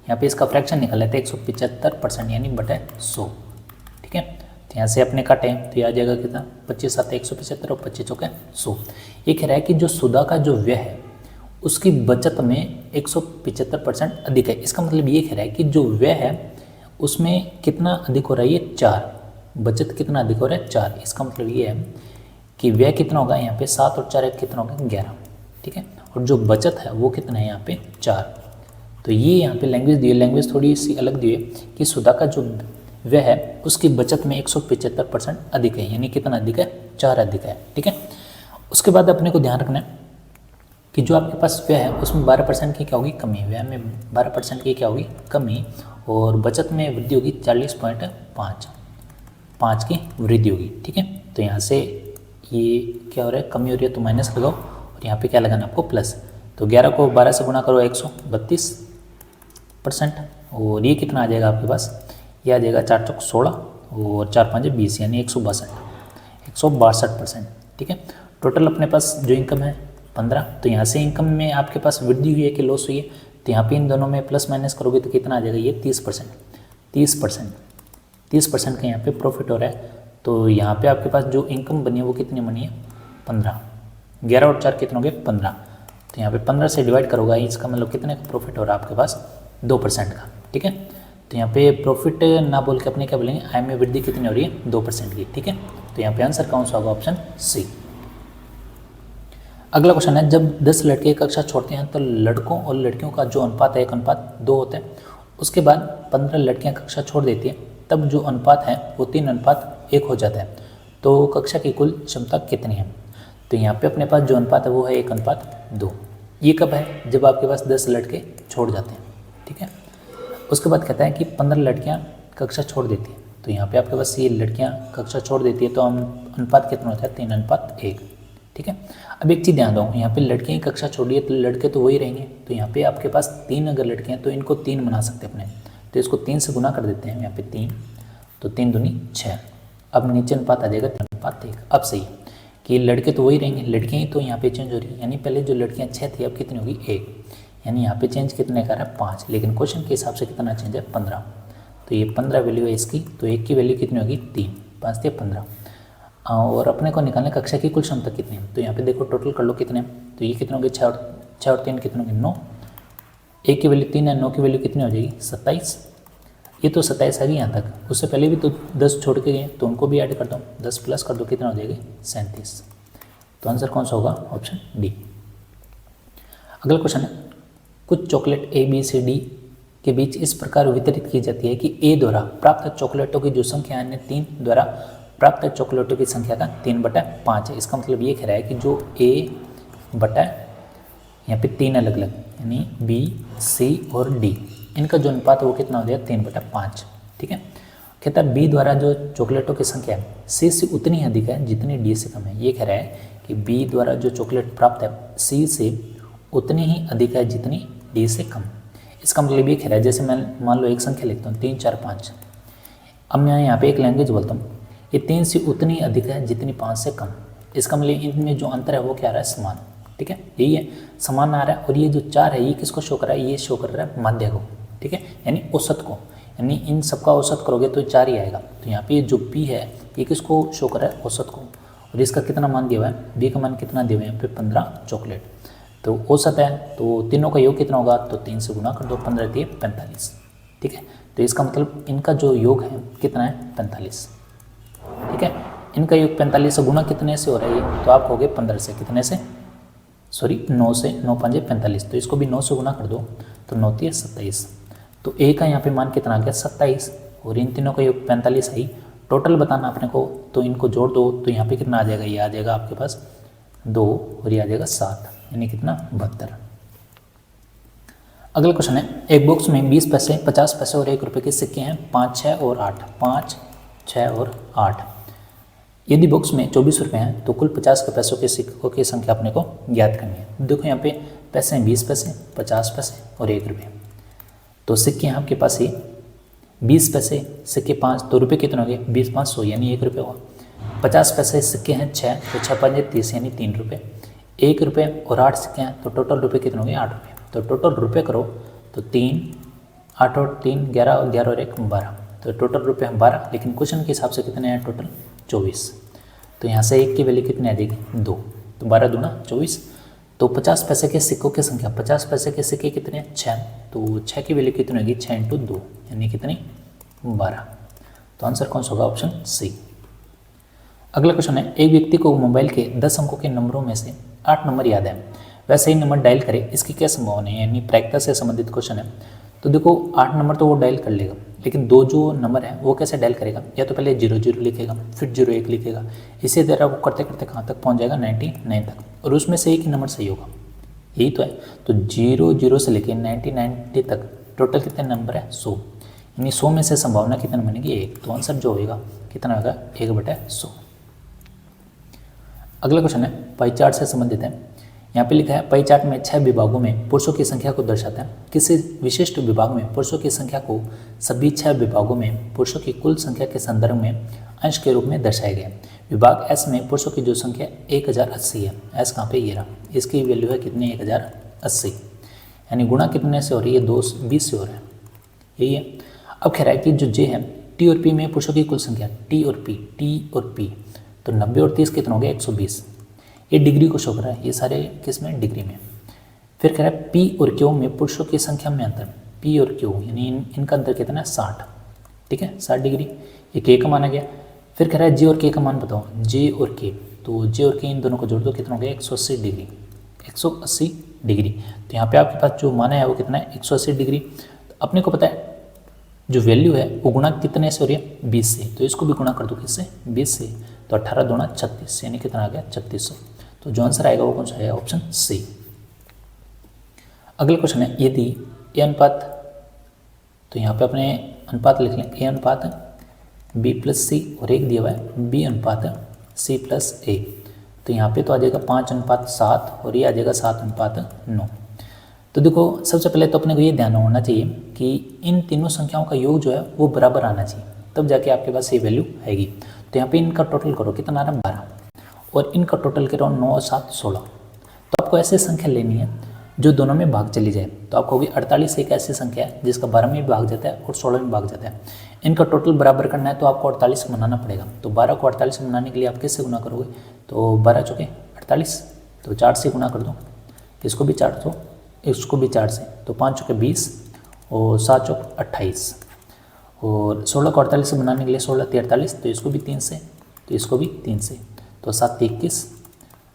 यहाँ पे इसका फ्रैक्शन निकाल लेते हैं 175%, यानी बटा 100। ठीक है, तो यहाँ से अपने काटे तो ये आ जाएगा कितना 25 7 175 और 25 चौके 100। ये कह रहा है कि जो सुधा का जो व्यय है उसकी बचत में 175% अधिक है। इसका मतलब ये कह रहा है कि जो व्यय है उसमें कितना अधिक हो रहा है, ये 4, बचत कितना अधिक हो रहा है 4। इसका मतलब ये है कि व्यय कितना होगा यहाँ पे 7 और 4 कितना होगा 11। ठीक है, और जो बचत है वो कितना है यहाँ पे 4। तो ये यहाँ पे लैंग्वेज दी है, लैंग्वेज थोड़ी सी अलग दी है कि सुधा का जो व्यय है उसकी बचत में 175% अधिक है, यानी कितना अधिक है 4 अधिक है। ठीक है, उसके बाद अपने को ध्यान रखना है कि जो आपके पास व्यय है उसमें 12% की क्या होगी कमी, व्यय में 12% की क्या होगी कमी, और बचत में वृद्धि होगी 40.5 की वृद्धि होगी। ठीक है, तो यहाँ से ये क्या हो रहा है कमी हो रही है तो माइनस लगाओ, और यहाँ पे क्या लगाना आपको प्लस। तो 11 को 12 से गुना करो 132%, और ये कितना आ जाएगा आपके पास, ये आ जाएगा 4 चौक 16 और 4 5 20 यानी 162%। ठीक है, टोटल अपने पास जो इनकम है 15। तो यहाँ से इनकम में आपके पास वृद्धि हुई है कि लॉस हुई है, तो यहाँ पे इन दोनों में प्लस माइनस करोगे तो कितना आ जाएगा, ये 30% का यहाँ पे प्रॉफिट हो रहा है। तो यहाँ पे आपके पास जो इनकम बनी है वो कितनी बनी है, 15। 11 और 4 कितने हो गए, 15। तो यहाँ पे 15 से डिवाइड करोगा, इसका मतलब कितने का प्रॉफिट हो रहा है आपके पास, 2% का। ठीक है, तो यहाँ पे प्रॉफिट ना बोल के अपने क्या बोलेंगे, आय में वृद्धि कितनी हो रही है, 2% की। ठीक है, तो यहाँ पे आंसर कौन सा होगा, ऑप्शन सी। अगला क्वेश्चन है, जब 10 लड़के कक्षा छोड़ते हैं तो लड़कों और लड़कियों का जो अनुपात है 1:2 होता है। उसके बाद 15 लड़कियां कक्षा छोड़ देती है, तब जो अनुपात है वो 3:1 हो जाता है। तो कक्षा की कुल क्षमता कितनी है। तो यहाँ पे अपने पास जो अनुपात है वो है 1:2। ये कब है, जब आपके पास 10 लड़के छोड़ जाते हैं। ठीक है, उसके बाद कहता है कि 15 लड़कियाँ कक्षा छोड़ देती है। तो यहाँ पे आपके पास ये लड़कियाँ कक्षा छोड़ देती है तो अनुपात कितना होता है, 3:1। ठीक है, अब एक चीज़ ध्यान दो, यहाँ पे लड़कियाँ कक्षा छोड़ी है तो लड़के तो वही रहेंगे। तो यहाँ पे आपके पास 3 अगर लड़के हैं तो इनको 3 बना सकते हैं अपने, तो इसको 3 से गुना कर देते हैं। यहाँ पे 3, तो 3 दूनी 6। अब नीचे अनुपात आ जाएगा 3:1। अब सही कि लड़के तो वही रहेंगे, लड़कियाँ ही तो यहाँ पे चेंज हो रही है। यानी पहले जो लड़कियाँ 6 थी अब कितनी होगी, 1। यानी यहाँ पे चेंज कितने का है, 5। लेकिन क्वेश्चन के हिसाब से कितना चेंज है, 15। तो ये 15 वैल्यू है इसकी, तो 1 की वैल्यू कितनी होगी, 3। 5 से 15। और अपने को निकालने कक्षा की कुल क्षमता कितनी है। तो यहाँ पे देखो टोटल कर लो कितने, तो ये कितने होंगे, 6 और 3 कितने होंगे, 9। 1 की वैल्यू 3 है, 9 की वैल्यू कितनी हो जाएगी, 27। ये तो 27 आ गई यहाँ तक, उससे पहले भी तो 10 छोड़ के गए तो उनको भी ऐड कर दो, 10 प्लस कर दो, कितना हो जाएगी, 37। तो आंसर कौन सा होगा, ऑप्शन डी। अगला क्वेश्चन है, कुछ chocolate A B C D के बीच इस प्रकार वितरित की जाती है कि ए द्वारा प्राप्त चॉकलेटों की जो संख्या है 3 द्वारा प्राप्त चॉकलेटों की संख्या का 3/5 है। इसका मतलब ये कह रहा है कि जो ए बटा यहाँ पे 3 अलग अलग यानी बी सी और डी, इनका जो अनुपात है वो कितना हो जाएगा, 3/5। ठीक है, कहता है बी द्वारा जो चॉकलेटों की संख्या है सी से उतनी ही अधिक है जितनी डी से कम है। ये कह रहा है कि बी द्वारा जो चॉकलेट प्राप्त है सी से उतनी ही अधिक है जितनी डी से कम। इसका मतलब ये कह रहा है, जैसे मैं मान लो एक संख्या लिखता हूँ 3 4 5। अब मैं यहाँ पे एक लैंग्वेज बोलता हूँ, ये 3 से उतनी अधिक है जितनी 5 से कम। इसका मतलब इनमें जो अंतर है वो क्या आ रहा है, समान। ठीक है, यही है, समान आ रहा है। और ये जो 4 है ये किसको शो कर रहा है, ये शो कर रहा है माध्य को। ठीक है, यानी औसत को, यानी इन सबका औसत करोगे तो 4 ही आएगा। तो यहाँ पे जो पी है ये किसको शो कर रहा है, औसत को। और इसका कितना मान दिया हुआ है, बी का मान कितना दिया हुआ है यहाँ पे, 15 चॉकलेट। तो औसत है तो तीनों का योग कितना होगा, तो 3 से गुना कर दो, 15 दिए 45। ठीक है, तो इसका मतलब इनका जो योग है कितना है, 45। ठीक है, इनका योग 45 से गुना कितने से हो रहा है ये, तो आप कहोगे 15 से, कितने से, सॉरी 9 से, 9 5 45। तो इसको भी 9 से गुना कर दो तो 9 3 27। तो ए का यहाँ पे मान कितना आ गया, 27। और इन तीनों का योग 45 आई। टोटल बताना अपने को, तो इनको जोड़ दो तो यहाँ पे कितना आ जाएगा, ये आ जाएगा आपके पास 2 और ये आ जाएगा 7, यानी कितना, 72। अगला क्वेश्चन है, एक बॉक्स में 20 पैसे, 50 पैसे और 1 रुपये के सिक्के हैं 5 6 और 8। 5 6 और 8। यदि बॉक्स में 24 रुपये हैं तो कुल 50 के पैसों के सिक्कों की संख्या अपने को ज्ञात करनी है। देखो यहाँ पे पैसे हैं 20 पैसे, 50 पैसे और 1 रुपये। तो सिक्के हैं आपके पास ही 20 पैसे, सिक्के 5, तो रुपये कितने हो गए, 20 5 100 यानी 1 रुपये हुआ। 50 पैसे सिक्के हैं 6, तो 6 5 30 यानी 3 रुपये। 1 रुपये और 8 सिक्के हैं तो टोटल रुपये कितने हो गए, 8 रुपये। तो टोटल रुपये करो तो 3 8 और 3 11 और 11 और 1 12। तो टोटल रुपये 12, लेकिन क्वेश्चन के हिसाब से कितने हैं, टोटल 24। तो यहाँ से 1 की वैल्यू कितनी आ जाएगी, 2। तो 12 दूना 24। तो 50 पैसे के सिक्कों की संख्या, 50 पैसे के सिक्के कितने हैं, 6। तो 6 की वैल्यू कितनी होगी, 6 × 2 यानी कितनी, 12। तो आंसर कौन सा होगा, ऑप्शन सी। अगला क्वेश्चन है, एक व्यक्ति को मोबाइल के 10 अंकों के नंबरों में से 8 नंबर याद है, वह सही नंबर डायल करे, इसकी क्या संभावना है। यानी प्रायिकता से संबंधित क्वेश्चन है। तो देखो 8 नंबर तो वो डायल कर लेगा, लेकिन 2 जो नंबर है वो कैसे डायल करेगा, या तो पहले 0 0 लिखेगा फिर 0 1 लिखेगा। इसी तरह वो करते करते कहाँ तक पहुँच जाएगा, 99 तक, और उसमें से एक ही नंबर सही होगा, यही तो है। तो 0 0 से लेकर 99 तक टोटल कितने नंबर है, 100। यानी 100 में से संभावना कितनी बनेगी, 1। तो आंसर जो होगा कितना होगा, 1/100। अगला क्वेश्चन है, पाई चार्ट से संबंधित है। यहाँ पे लिखा है पाई चार्ट में 6 विभागों में पुरुषों की संख्या को दर्शाता है। किसी विशिष्ट विभाग में पुरुषों की संख्या को सभी 6 विभागों में पुरुषों की कुल संख्या के संदर्भ में अंश के रूप में दर्शाया गया। विभाग एस में पुरुषों की जो संख्या 1080 है, एस कहाँ पे ये रहा, इसकी वैल्यू है कितनी 1080, यानी गुणा कितने से हो रही है 20 से हो रहा है, यही है। अब कह रहा है कि जो जे है टी और पी में पुरुषों की कुल संख्या टी और पी तो 90 और 30 कितना हो गया 120, ये डिग्री को शो कर रहा है, ये सारे किस में डिग्री में। फिर कह रहा है पी और क्यू में पुरुषों की संख्या में अंतर, पी और क्यू यानी इनका अंतर कितना है 60, ठीक है 60 डिग्री, ये के का माना गया। फिर कह रहा है जे और के का मान बताओ, जे और के, तो जे और के इन दोनों को जोड़ दो कितना हो गया 180 डिग्री, 180 डिग्री। तो यहाँ पे आपके पास जो माना है वो कितना है 180 डिग्री। तो अपने को पता है जो वैल्यू है वो गुणा कितने से हो रही है 20 से, तो इसको भी गुणा कर दो किससे 20 से, तो 18 दूना 36 यानी कितना आ गया 3600। तो जो आंसर आएगा वो कौन सा आएगा ऑप्शन सी। अगला क्वेश्चन है यदि ए अनुपात, तो यहाँ पे अपने अनुपात लिख लें ए अनुपात बी प्लस सी और एक दिया हुआ है बी अनुपात सी प्लस ए, तो यहाँ पे तो आ जाएगा 5:7 और ये आ जाएगा 7:9। तो देखो सबसे पहले तो अपने को ये ध्यान होना चाहिए कि इन तीनों संख्याओं का योग जो है वो बराबर आना चाहिए, तब जाके आपके पास ये वैल्यू आएगी। तो यहाँ पे इनका टोटल करो कितना आ रहा है 12 और इनका टोटल करो 9 और 7 16। तो आपको ऐसी संख्या लेनी है जो दोनों में भाग चली जाए, तो आपको होगी 48 एक ऐसी संख्या है जिसका 12 में भी भाग जाता है और 16 में भाग जाता है। इनका टोटल बराबर करना है तो आपको 48 बनाना पड़ेगा। तो 12 को 48 में बनाने के लिए आप किससे गुना करोगे, तो 12 चौके 48, तो 4 से गुना कर दो, इसको भी 4 दो, इसको भी 4 से, तो 5 चौके 20 और 7 चौक 28 और 16 को 48 से बनाने के लिए 16 × 48, तो इसको भी 3 से, तो इसको भी 3 से, तो 7 × 21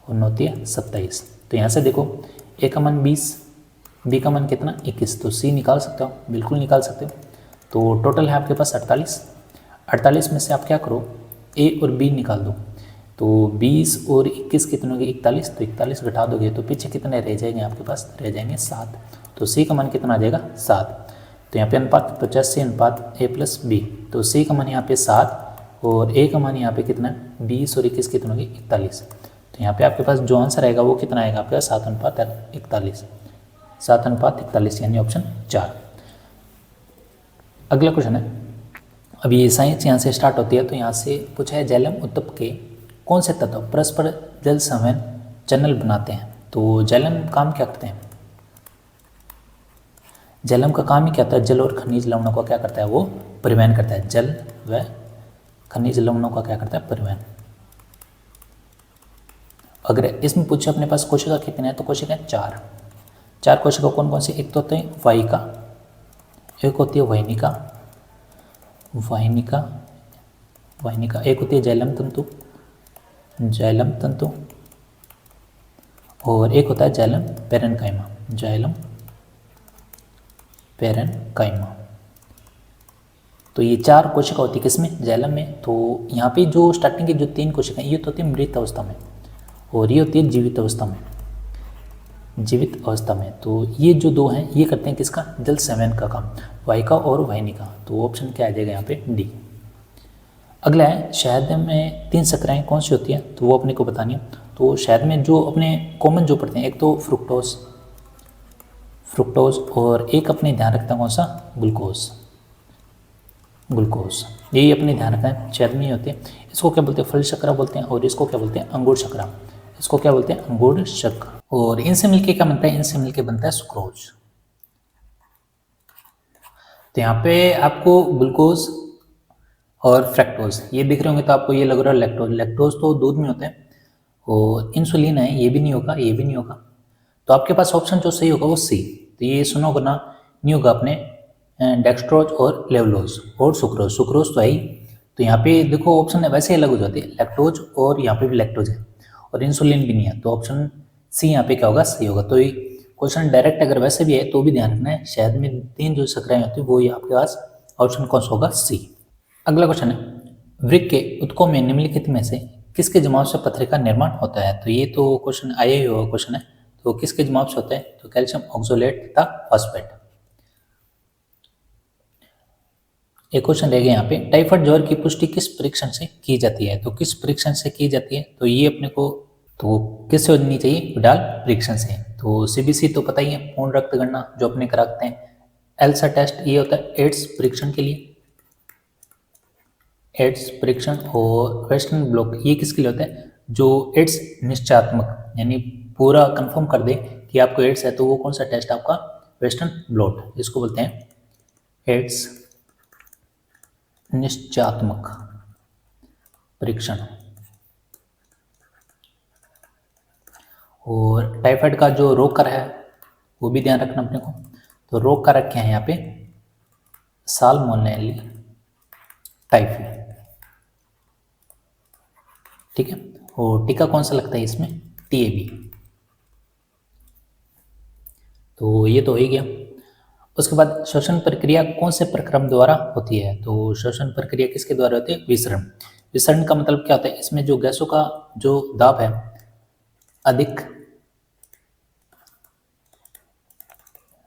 और 9 × 27। तो यहाँ से देखो ए का मान 20, बी का मान कितना 21, तो सी निकाल सकते हो, बिल्कुल निकाल सकते हो। तो टोटल है आपके पास 48 में से आप क्या करो ए और बी निकाल दो, तो 20 और 21 कितने होंगे 41, तो 41 घटा दोगे तो पीछे कितने रह जाएंगे आपके पास, रह जाएंगे 7, तो सी का मान कितना आ जाएगा 7। तो यहाँ पे अनुपात 85 अनुपात ए प्लस बी, तो सी का मान यहाँ पे 7 और ए का मान यहाँ पे कितना 20 और 21 कितने होंगे 41। तो यहाँ पे आपके पास जो आंसर आएगा वो कितना आएगा आपके पास 7:41, 7:41 यानी ऑप्शन 4। अगला क्वेश्चन है, अभी ये साइंस यहाँ से स्टार्ट होती है, तो यहाँ से पूछा है जैलम उत्तप के कौन से तत्व परस्पर जल संवहन चैनल बनाते हैं। तो जैलम काम क्या करते हैं, जैलम का काम ही क्या होता है, जल और खनिज लवणों का क्या करता है वो परिवहन करता है, जल व खनिज लवणों का क्या करता है परिवहन। अगर इसमें पूछे अपने पास कोशिका कितने हैं, तो कोशिका 4 कोशिका कौन कौन सी, एक तो होते हैं वाहिका, एक होती है वाहिनिका, एक होती है जैलम तंतु और एक होता है जैलम पेरेनकाइमा। तो ये 4 कोशिका होती है किसमें, जैलम में। तो यहाँ पे जो स्टार्टिंग की जो 3 कोशिका ये तो होती है मृत अवस्था में और ये होती है जीवित अवस्था में। तो ये जो 2 हैं ये करते हैं किसका, जल संवहन का काम, वाहिका और वाहिनिका। तो ऑप्शन क्या आ जाएगा यहाँ पे डी। अगला है शहद में 3 शर्कराएँ कौन सी होती है, तो वो अपने को बतानी है। तो शहद में जो अपने कॉमन जो पड़ते हैं, एक तो फ्रुक्टोज और एक अपने ध्यान रखता है कौन सा, ग्लूकोज। यही अपने ध्यान रखना है, शहद में ही होती है। इसको क्या बोलते हैं, फल शर्करा बोलते हैं और इसको क्या बोलते हैं, अंगूर शर्करा। इसको क्या बोलते हैं, अंगूर शर्करा। और इनसे मिलके क्या बनता है, इनसे मिलके बनता है सुक्रोज। तो यहाँ पे आपको ग्लूकोज और फ्रैक्टोज ये दिख रहे होंगे, तो आपको ये लग रहा है लैक्टोज तो दूध में होते हैं और इंसुलिन है, ये भी नहीं होगा, ये भी नहीं होगा। तो आपके पास ऑप्शन जो सही होगा वो सी। तो ये सुना होगा ना, नहीं होगा आपने, डेक्स्ट्रोज और लेवलोज और सुक्रोज तो है ही। तो यहाँ पे देखो ऑप्शन वैसे ही अलग हो जाते हैं, लैक्टोज और यहाँ पे भी लैक्टोज है और इंसुलिन भी नहीं है, तो ऑप्शन सी यहाँ पे क्या होगा, सही होगा। तो ये क्वेश्चन डायरेक्ट अगर वैसे भी है तो भी ध्यान रखना है, शहद में 3 जो शर्कराएं होती है वो ये आपके पास ऑप्शन कौन सा होगा, सी। अगला क्वेश्चन है, वृक्क के ऊतकों में निम्नलिखित में से किसके जमाव से पत्थर का निर्माण होता है। तो ये तो क्वेश्चन आया ही हुआ क्वेश्चन है, तो किसके जमाव से होता है, तो कैल्शियम ऑक्सोलेट तथा फॉस्फेट। एक क्वेश्चन रह गया यहाँ पे, टाइफाइड ज्वर की पुष्टि किस परीक्षण से की जाती है। तो किस परीक्षण से की जाती है, तो ये अपने को तो किससे होनी चाहिए? विडाल परीक्षण से। तो सीबीसी तो पता ही है, पूर्ण रक्त गणना जो अपने कराते हैं। एल्सा टेस्ट ये होता है एड्स परीक्षण के लिए, एड्स परीक्षण। और वेस्टर्न ब्लॉट ये किसके लिए होता है? जो एड्स निश्चयात्मक, यानी पूरा कंफर्म कर दे कि आपको एड्स है, तो वो कौन सा टेस्ट आपका? वेस्टर्न ब्लॉट, इसको बोलते हैं एड्स निश्चयात्मक परीक्षण। और टाइफाइड का जो रोग कारक है वो भी ध्यान रखना अपने को। तो रोग कारक क्या है यहाँ पे? साल्मोनेली टाइफी, ठीक है। और टीका कौन सा लगता है इसमें? टीएबी। तो ये तो हो ही गया। उसके बाद श्वसन प्रक्रिया कौन से प्रक्रम द्वारा होती है? तो श्वसन प्रक्रिया किसके द्वारा होती है? विसरण। विसरण का मतलब क्या होता है? इसमें जो गैसों का जो दाब है अधिक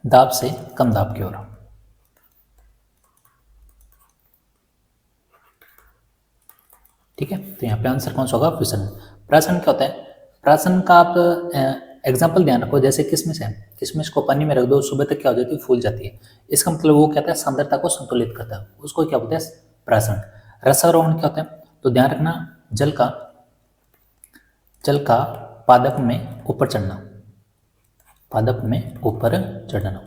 दाब से कम दाब की ओर। ठीक है, तो यहाँ पे आंसर कौन सा होगा? विसरण। प्राशन क्या होता है? प्राशन का आप एग्जाम्पल ध्यान रखो, जैसे किशमिश है, किशमिश को पानी में रख दो, सुबह तक क्या हो जाती है? फूल जाती है। इसका मतलब वो क्या होता है? सांद्रता को संतुलित करता है, उसको क्या बोलते हैं? प्राशन। रसारोहण क्या होता है? तो ध्यान रखना, जल का पादप में ऊपर चढ़ना, पादप में ऊपर चढ़ना,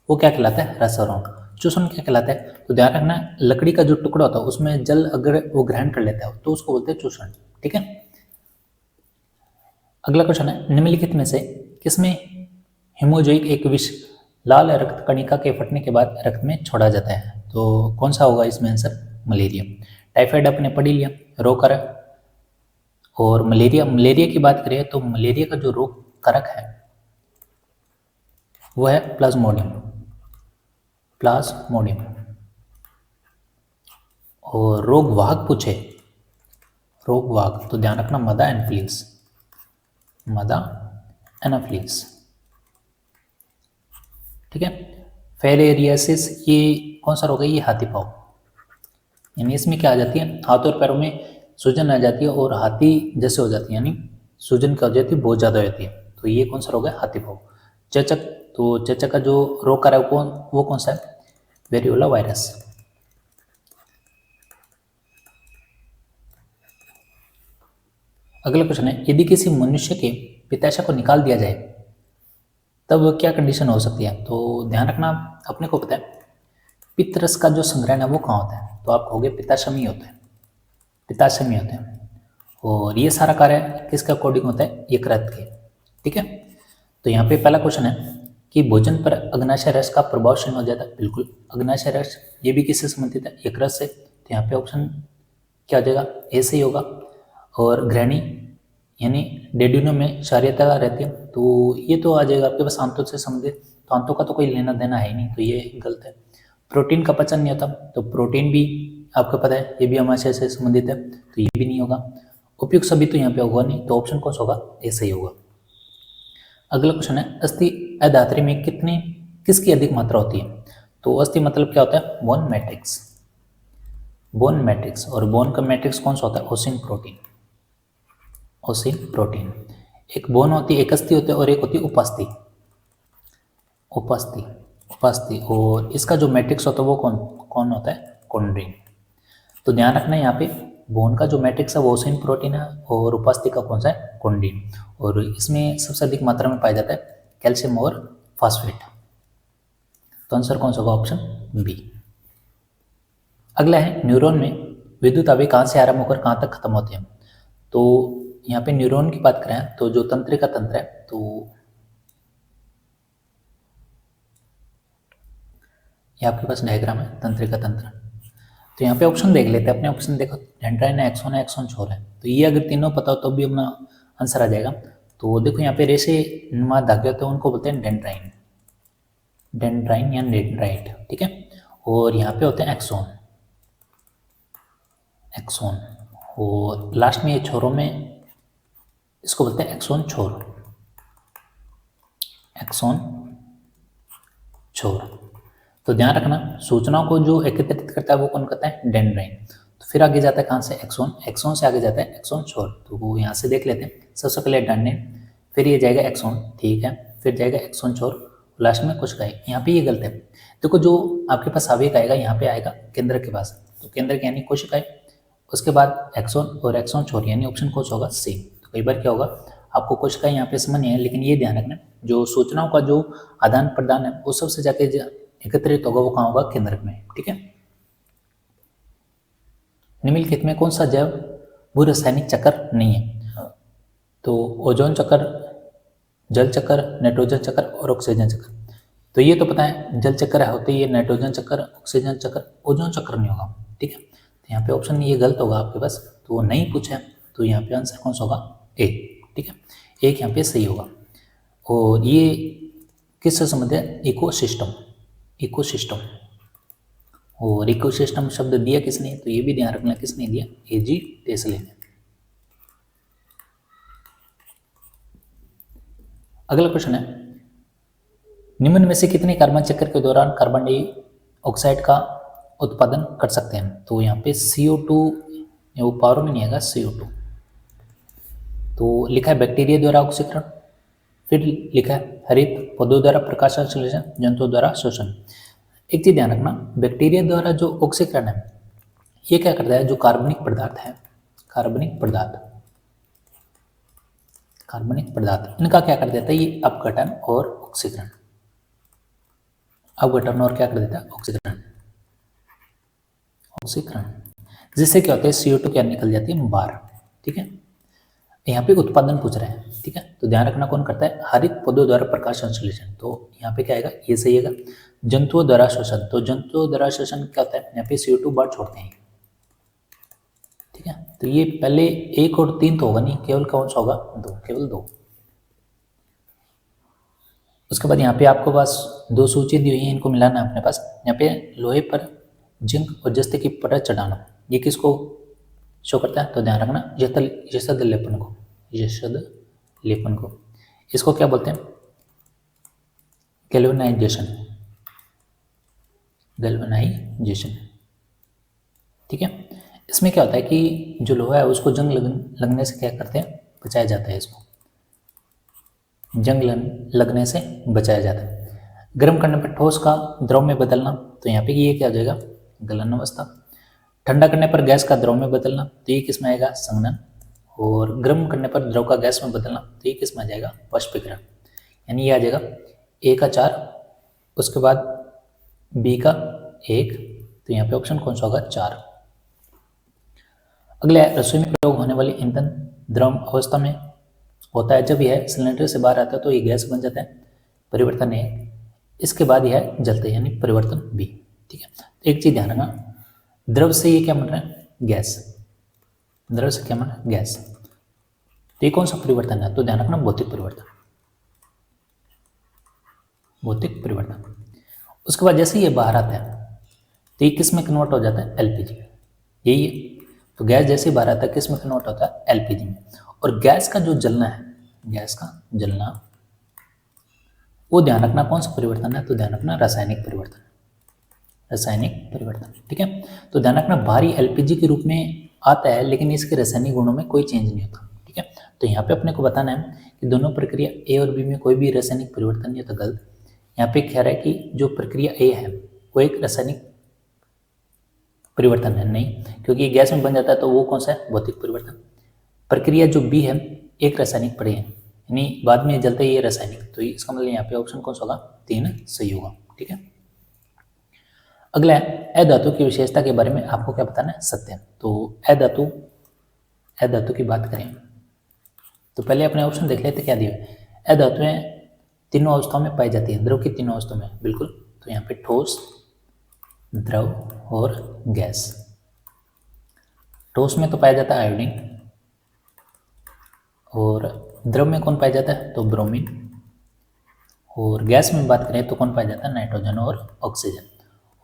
वो क्या कहलाता है? रसारोहण। चूषण क्या कहलाता है? तो ध्यान रखना, लकड़ी का जो टुकड़ा होता है उसमें जल अगर वो ग्रहण कर लेता है तो उसको बोलते हैं चूषण। ठीक है, अगला क्वेश्चन है, निम्नलिखित में से किसमें हेमोजोइक एक विष लाल रक्त कणिका के फटने के बाद रक्त में छोड़ा जाता है? तो कौन सा होगा इसमें आंसर? मलेरिया। टाइफाइड आपने पढ़ लिया, रोग कारक। और मलेरिया की बात करें तो मलेरिया का जो रोग कारक है वो है प्लाज्मोडियम, प्लाज्मोडियम। और रोग वाहक पूछे, रोग वाहक, तो ध्यान रखना मदा एनोफिलीज, मदा एनोफिलीज। ठीक है, फेलेरियासिस ये कौन सा रोग है? ये हाथी पाँव, यानी इसमें क्या आ जाती है? हाथ और पैरों में सूजन आ जाती है और हाथी जैसे हो जाती है, यानी सूजन क्या हो जाती है? बहुत ज़्यादा हो जाती है। तो ये कौन सा रोग है? हाथी पाँव। चेचक, तो चेचक का जो रोग कारक है वो कौन सा है? Variola virus. अगला क्वेश्चन है, यदि किसी मनुष्य के पित्ताशय को निकाल दिया जाए तब क्या कंडीशन हो सकती है? तो ध्यान रखना, अपने को पता है पित्त रस का जो संग्रहण है वो कहाँ होता है? तो आप कहोगे पित्ताशय में होता है, पित्ताशय में होता है। और ये सारा कार्य किसके अकॉर्डिंग होता है? यकृत के। ठीक है, तो यहाँ पे पहला क्वेश्चन है कि भोजन पर अग्नाशय रस का प्रभाव क्षीण हो जाता है। बिल्कुल, अग्नाशय रस ये भी किससे संबंधित है? यकृत से। तो यहाँ पे ऑप्शन क्या हो जाएगा? ए से ही होगा। और घृणी यानी डेड्यूनम में क्षारीयता रहती है, तो ये तो आ जाएगा आपके पास आंतों से संबंधित। तो आंतों का तो कोई लेना देना है ही नहीं, तो ये गलत है। प्रोटीन का पचन नहीं होता, तो प्रोटीन भी आपको पता है ये भी अमाशय से संबंधित है, तो ये भी नहीं होगा। उपयुक्त सभी तो यहाँ पे होगा नहीं, तो ऑप्शन कौन सा होगा? ए सही होगा। अगला क्वेश्चन है, अस्थि अधात्री में किसकी अधिक मात्रा होती है? तो अस्थि मतलब क्या होता है? Bone matrix, bone matrix. और बोन का मैट्रिक्स कौन सा होता है? ओसिन प्रोटीन, ओसिन प्रोटीन। एक बोन होती है, एक अस्थि होती है, और एक होती है उपस्थि, उपस्थि, उपस्थि। और इसका जो मैट्रिक्स होता है वो कौन होता है? कॉन्ड्रिन। तो ध्यान रखना यहाँ पे बोन का जो मैट्रिक्स है वो ओसिन प्रोटीन है, और उपस्थि का कौन सा है? कॉन्ड्रिन। और इसमें सबसे अधिक मात्रा में पाया जाता है कैल्शियम और फास्फेट। तो आंसर कौन सा होगा? Option B. अगला है, न्यूरॉन में विद्युत आवेग कहाँ से आरंभ होकर कहाँ तक खत्म होते हैं? तो यहाँ पे न्यूरॉन की बात करें तो जो तंत्रिका तंत्र है, तो ये आपके पास डायग्राम है तंत्रिका तंत्र। तो यहाँ पे ऑप्शन देख लेते हैं अपने। ऑप्शन देखो, डेंड्राइन है, एक्सोन है, एक्सोन छोर है। तो ये अगर तीनों पता हो तो भी अपना आंसर आ जाएगा। तो देखो यहाँ पे रेशे नुमा धागे होते हैं, उनको बोलते हैं डेंड्राइन, डेंड्राइन या डेंड्राइट। ठीक है, और यहाँ पे होते हैं एक्सोन, एक्सोन। और लास्ट में ये छोरों में इसको बोलते हैं एक्सोन छोर, एक्सोन छोर। तो ध्यान रखना, सूचनाओं को जो एकत्रित करता है वो कौन करता है? डेंड्राइन। तो फिर आगे जाता है कहाँ से, एक्सोन, एक्सोन से आगे जाता है एक्सोन छोर, तो वो यहाँ से देख लेते हैं। सबसे पहले डंडेन, फिर ये जाएगा एक्सोन, ठीक है, फिर जाएगा एक्सोन छोर, लास्ट में कोशिकाएं। यहाँ पे ये गलत है, देखो जो आपके पास आवेग आएगा यहाँ पे आएगा केंद्र के पास, तो केंद्र के यानी कोशिकाएं, उसके बाद एक्सोन और एक्सोन छोर, यानी ऑप्शन कौन सा होगा, सी। तो कई बार क्या होगा, आपको कोशिकाएं यहाँ पे समझ नहीं है, लेकिन ये ध्यान रखना जो सूचनाओं का जो आदान प्रदान है वो सबसे जाके एकत्रित होगा, वो कहाँ होगा, केंद्र में, ठीक है। निम्नलिखित में कौन सा जैव भू रासायनिक चक्र नहीं है, तो ओजोन चक्र, जल चक्र, नाइट्रोजन चक्र और ऑक्सीजन चक्र। तो ये तो पता है जल चक्र है होते, ये नाइट्रोजन चक्र, ऑक्सीजन चक्र, ओजोन चक्र नहीं होगा, ठीक है। तो यहाँ पे ऑप्शन ये गलत होगा आपके पास, तो वो नहीं पूछा है, तो यहाँ पे आंसर कौन सा होगा, ए, ठीक है, एक यहाँ पे सही होगा। और ये किससे संबंध है, इकोसिस्टम, इकोसिस्टम। और इकोसिस्टम शब्द दिया किसने, तो ये भी ध्यान रखना किसने दिया, एजी टेस्ले ने। अगला क्वेश्चन है, निम्न में से कितने कार्बन चक्र के दौरान कार्बन डाइऑक्साइड का उत्पादन कर सकते हैं, तो यहाँ पे CO2, वो पावर में नहीं आएगा, CO2। तो लिखा है बैक्टीरिया द्वारा ऑक्सीकरण, फिर लिखा है हरित पौधों द्वारा प्रकाश संश्लेषण, जंतुओं द्वारा शोषण। एक चीज ध्यान रखना, बैक्टीरिया द्वारा जो ऑक्सीकरण है ये क्या करता है, जो कार्बनिक पदार्थ है, कार्बनिक पदार्थ, कार्बनिक पदार्थ, इनका क्या कर देता है, ये अपघटन और ऑक्सीकरण, अपघटन और क्या कर देता है, ऑक्सीकरण, ऑक्सीकरण, जिससे क्या होता है CO2 क्या निकल जाती है बाहर, ठीक है। यहाँ पे उत्पादन पूछ रहे हैं, ठीक है, तो ध्यान रखना कौन करता है, हरित पौधों द्वारा प्रकाश संश्लेषण, तो यहाँ पे क्या आएगा, ये सही है। जंतुओं द्वारा शोषण, तो जंतुओं द्वारा शोषण क्या होता है, यहाँ पे CO2 बाहर छोड़ते हैं, ठीक है। तो ये पहले 1 और 3 तो होगा नहीं, केवल कौन सा होगा, 2, केवल 2। उसके बाद यहाँ पे आपको पास 2 सूची दी हुई है, इनको मिलाना है अपने पास। यहाँ पे लोहे पर जिंक और जस्ते की परत चढ़ाना, ये किसको शो करता है, तो ध्यान रखना यशद लेपन को, यशद लेपन को, इसको क्या बोलते हैं, गैल्वेनाइजेशन, गैल्वेनाइजेशन, ठीक है। इसमें क्या होता है कि जो लोहा है उसको जंग लगने से क्या करते हैं, बचाया जाता है, इसको जंग लगने से बचाया जाता है। गर्म करने पर ठोस का द्रव में बदलना, तो यहाँ पे ये क्या हो जाएगा, गलन अवस्था। ठंडा करने पर गैस का द्रव में बदलना, तो ये किस में आएगा, संघनन। और गर्म करने पर द्रव का गैस में बदलना, तो ये किस में आ जाएगा, वाष्पीकरण, यानी ये आ जाएगा A का 4, उसके बाद B का 1, तो यहाँ पे ऑप्शन कौन सा होगा, 4। अगला है, रसोई में प्रयोग होने वाली ईंधन द्रव अवस्था में होता है, जब यह सिलेंडर से बाहर आता है तो ये गैस बन जाता है, परिवर्तन A। इसके बाद यह जलता है, यानी परिवर्तन B, ठीक है। तो एक चीज ध्यान रखना, द्रव से ये क्या बन रहा है, गैस, द्रव से क्या बन रहा है, गैस, तो ये कौन सा परिवर्तन है, तो ध्यान रखना भौतिक परिवर्तन, भौतिक परिवर्तन। उसके बाद जैसे ये बाहर आता है तो ये किस में कन्वर्ट हो जाता है, LPG, यही है। तो गैस जैसे बाहर आता है किस में कन्वर्ट होता है, LPG में। और गैस का जो जलना है, गैस का जलना, वो ध्यान रखना कौन सा परिवर्तन है, तो ध्यान रखना रासायनिक परिवर्तन, रासायनिक परिवर्तन, ठीक है। तो ध्यान रखना बाहरी LPG के रूप में आता है, लेकिन इसके रासायनिक गुणों में कोई चेंज नहीं होता, ठीक है। तो यहाँ पे अपने को बताना है कि दोनों प्रक्रिया A और B में कोई भी रासायनिक परिवर्तन नहीं होता, गलत। यहाँ पे कह रहा है कि जो प्रक्रिया A है वो एक रासायनिक परिवर्तन है, नहीं, क्योंकि गैस में बन जाता है, तो वो कौन सा है, भौतिक परिवर्तन। प्रक्रिया जो B है एक रासायनिक पड़ी है, यानी बाद में जलता है, ये रासायनिक, तो इसका मतलब यहाँ पे ऑप्शन कौन सा होगा, 3 सही होगा, ठीक है। अगला है, अधातु की विशेषता के बारे में आपको क्या बताना है, सत्य। तो अधातु की बात करें तो पहले अपने ऑप्शन देख लेते क्या दिया है। अधातुएं तीनों अवस्थाओं में पाई जाती है, द्रव की तीनों अवस्थाओं में, बिल्कुल। तो यहाँ पे ठोस, द्रव और गैस। ठोस में तो पाया जाता है आयोडीन, और द्रव में कौन पाया जाता है, तो ब्रोमीन, और गैस में बात करें तो कौन पाया जाता है, नाइट्रोजन और ऑक्सीजन।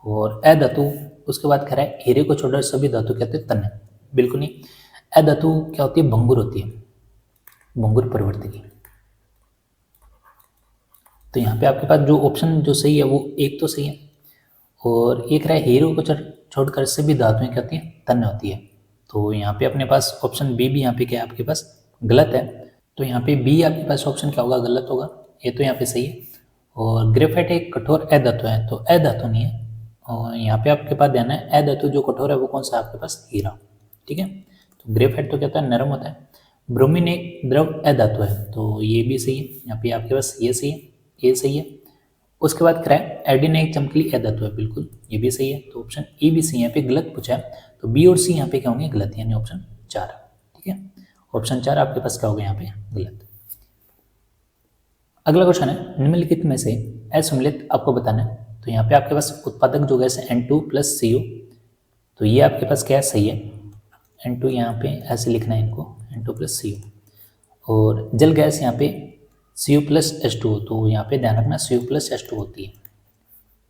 और अधातु उसके बाद कह रहा है हीरे को छोड़कर सभी धातु कहते हैं तन्य, बिल्कुल नहीं। अधातु क्या होती है, भंगुर होती है, भंगुर प्रवृत्ति की। तो यहाँ पे आपके पास जो ऑप्शन जो सही है वो एक तो सही है, और एक रहा हीरो को छोड़कर सभी धातुएं क्या होती है, तन्य होती है। तो यहाँ पे अपने पास ऑप्शन बी भी यहाँ पे क्या है आपके पास गलत है। तो यहाँ पे बी आपके पास ऑप्शन क्या होगा, गलत होगा। ये तो यहाँ पे सही है। और ग्रेफाइट एक कठोर अधातु है, तो अधातु नहीं है। और यहाँ पे आपके पास ध्यान है अधातु जो कठोर है वो कौन सा है आपके पास, हीरा। ठीक है, तो ग्रेफाइट तो क्या होता है, नरम होता है। ब्रोमीन एक द्रव अधातु है, तो ये भी सही है। यहाँ पे आपके पास ये सही है, ये सही है। उसके बाद क्या है, आयोडीन एक चमकीली अधातु है, बिल्कुल ये भी सही है। तो ऑप्शन ए भी सही है, यहाँ पे गलत पूछा है। तो बी और सी यहाँ पे क्या होंगे, गलत, यानी ऑप्शन 4। ठीक है, ऑप्शन 4 आपके पास क्या होगा यहाँ पे, गलत। अगला क्वेश्चन है, निम्नलिखित में से असम्मिलित आपको बताना है। तो यहाँ पे आपके पास उत्पादक जो गैस है N2 + CO, तो ये आपके पास क्या है, सही है। N2 यहाँ पे ऐसे लिखना है इनको, N2 + CO। और जल गैस यहाँ पे CO + H2O, तो यहाँ पे ध्यान रखना CO + H2O होती है,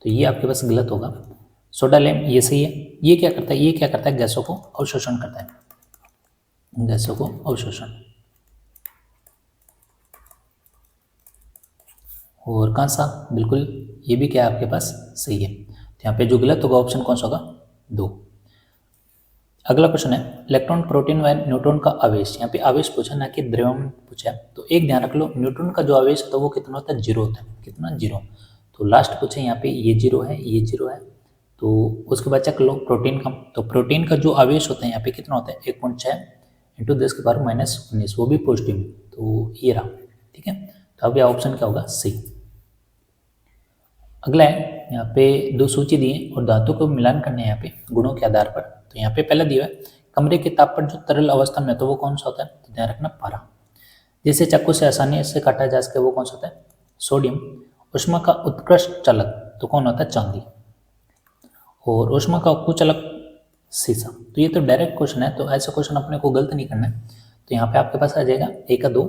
तो ये आपके पास गलत होगा। सोडा लैम्प ये सही है। ये क्या करता है, ये क्या करता है, गैसों को अवशोषण करता है, गैसों को अवशोषण। और कांसा, बिल्कुल ये भी क्या है आपके पास, सही है। तो यहाँ पे जो गलत होगा ऑप्शन कौन सा होगा, 2। अगला क्वेश्चन है, इलेक्ट्रॉन, प्रोटॉन व न्यूट्रॉन का आवेश। यहाँ पे आवेश पूछा ना कि द्रव्यमान पूछा है। तो एक ध्यान रख लो, न्यूट्रॉन का जो आवेश है वो कितना होता है, 0 होता है। कितना, 0। तो लास्ट पूछे यहाँ पे ये 0 है, ये 0 है। तो उसके बाद चेक लो प्रोटीन का। तो प्रोटीन का जो आवेश होता है यहाँ पे कितना होता है, 1.6 × 10⁻⁻19, वो भी पॉजिटिव। तो ये रहा। ठीक है, तो अब यह ऑप्शन क्या होगा, सही। अगला है, यहाँ पे 2 सूची दी है और धातु को मिलान करने हैं यहाँ पे गुणों के आधार पर। तो यहाँ पे पहला दिया है, कमरे के ताप पर जो तरल अवस्था में, तो वो कौन सा होता है, तो ध्यान रखना पारा। जिसे चाकू से आसानी से काटा जा सके वो कौन सा होता है, सोडियम। ऊष्मा का उत्कृष्ट चालक तो कौन होता है, चांदी। और ऊष्मा का कुचालक सीसा। तो ये तो डायरेक्ट क्वेश्चन है, तो ऐसा क्वेश्चन अपने को गलत नहीं करना है। तो यहाँ पे आपके पास आ जाएगा ए का 2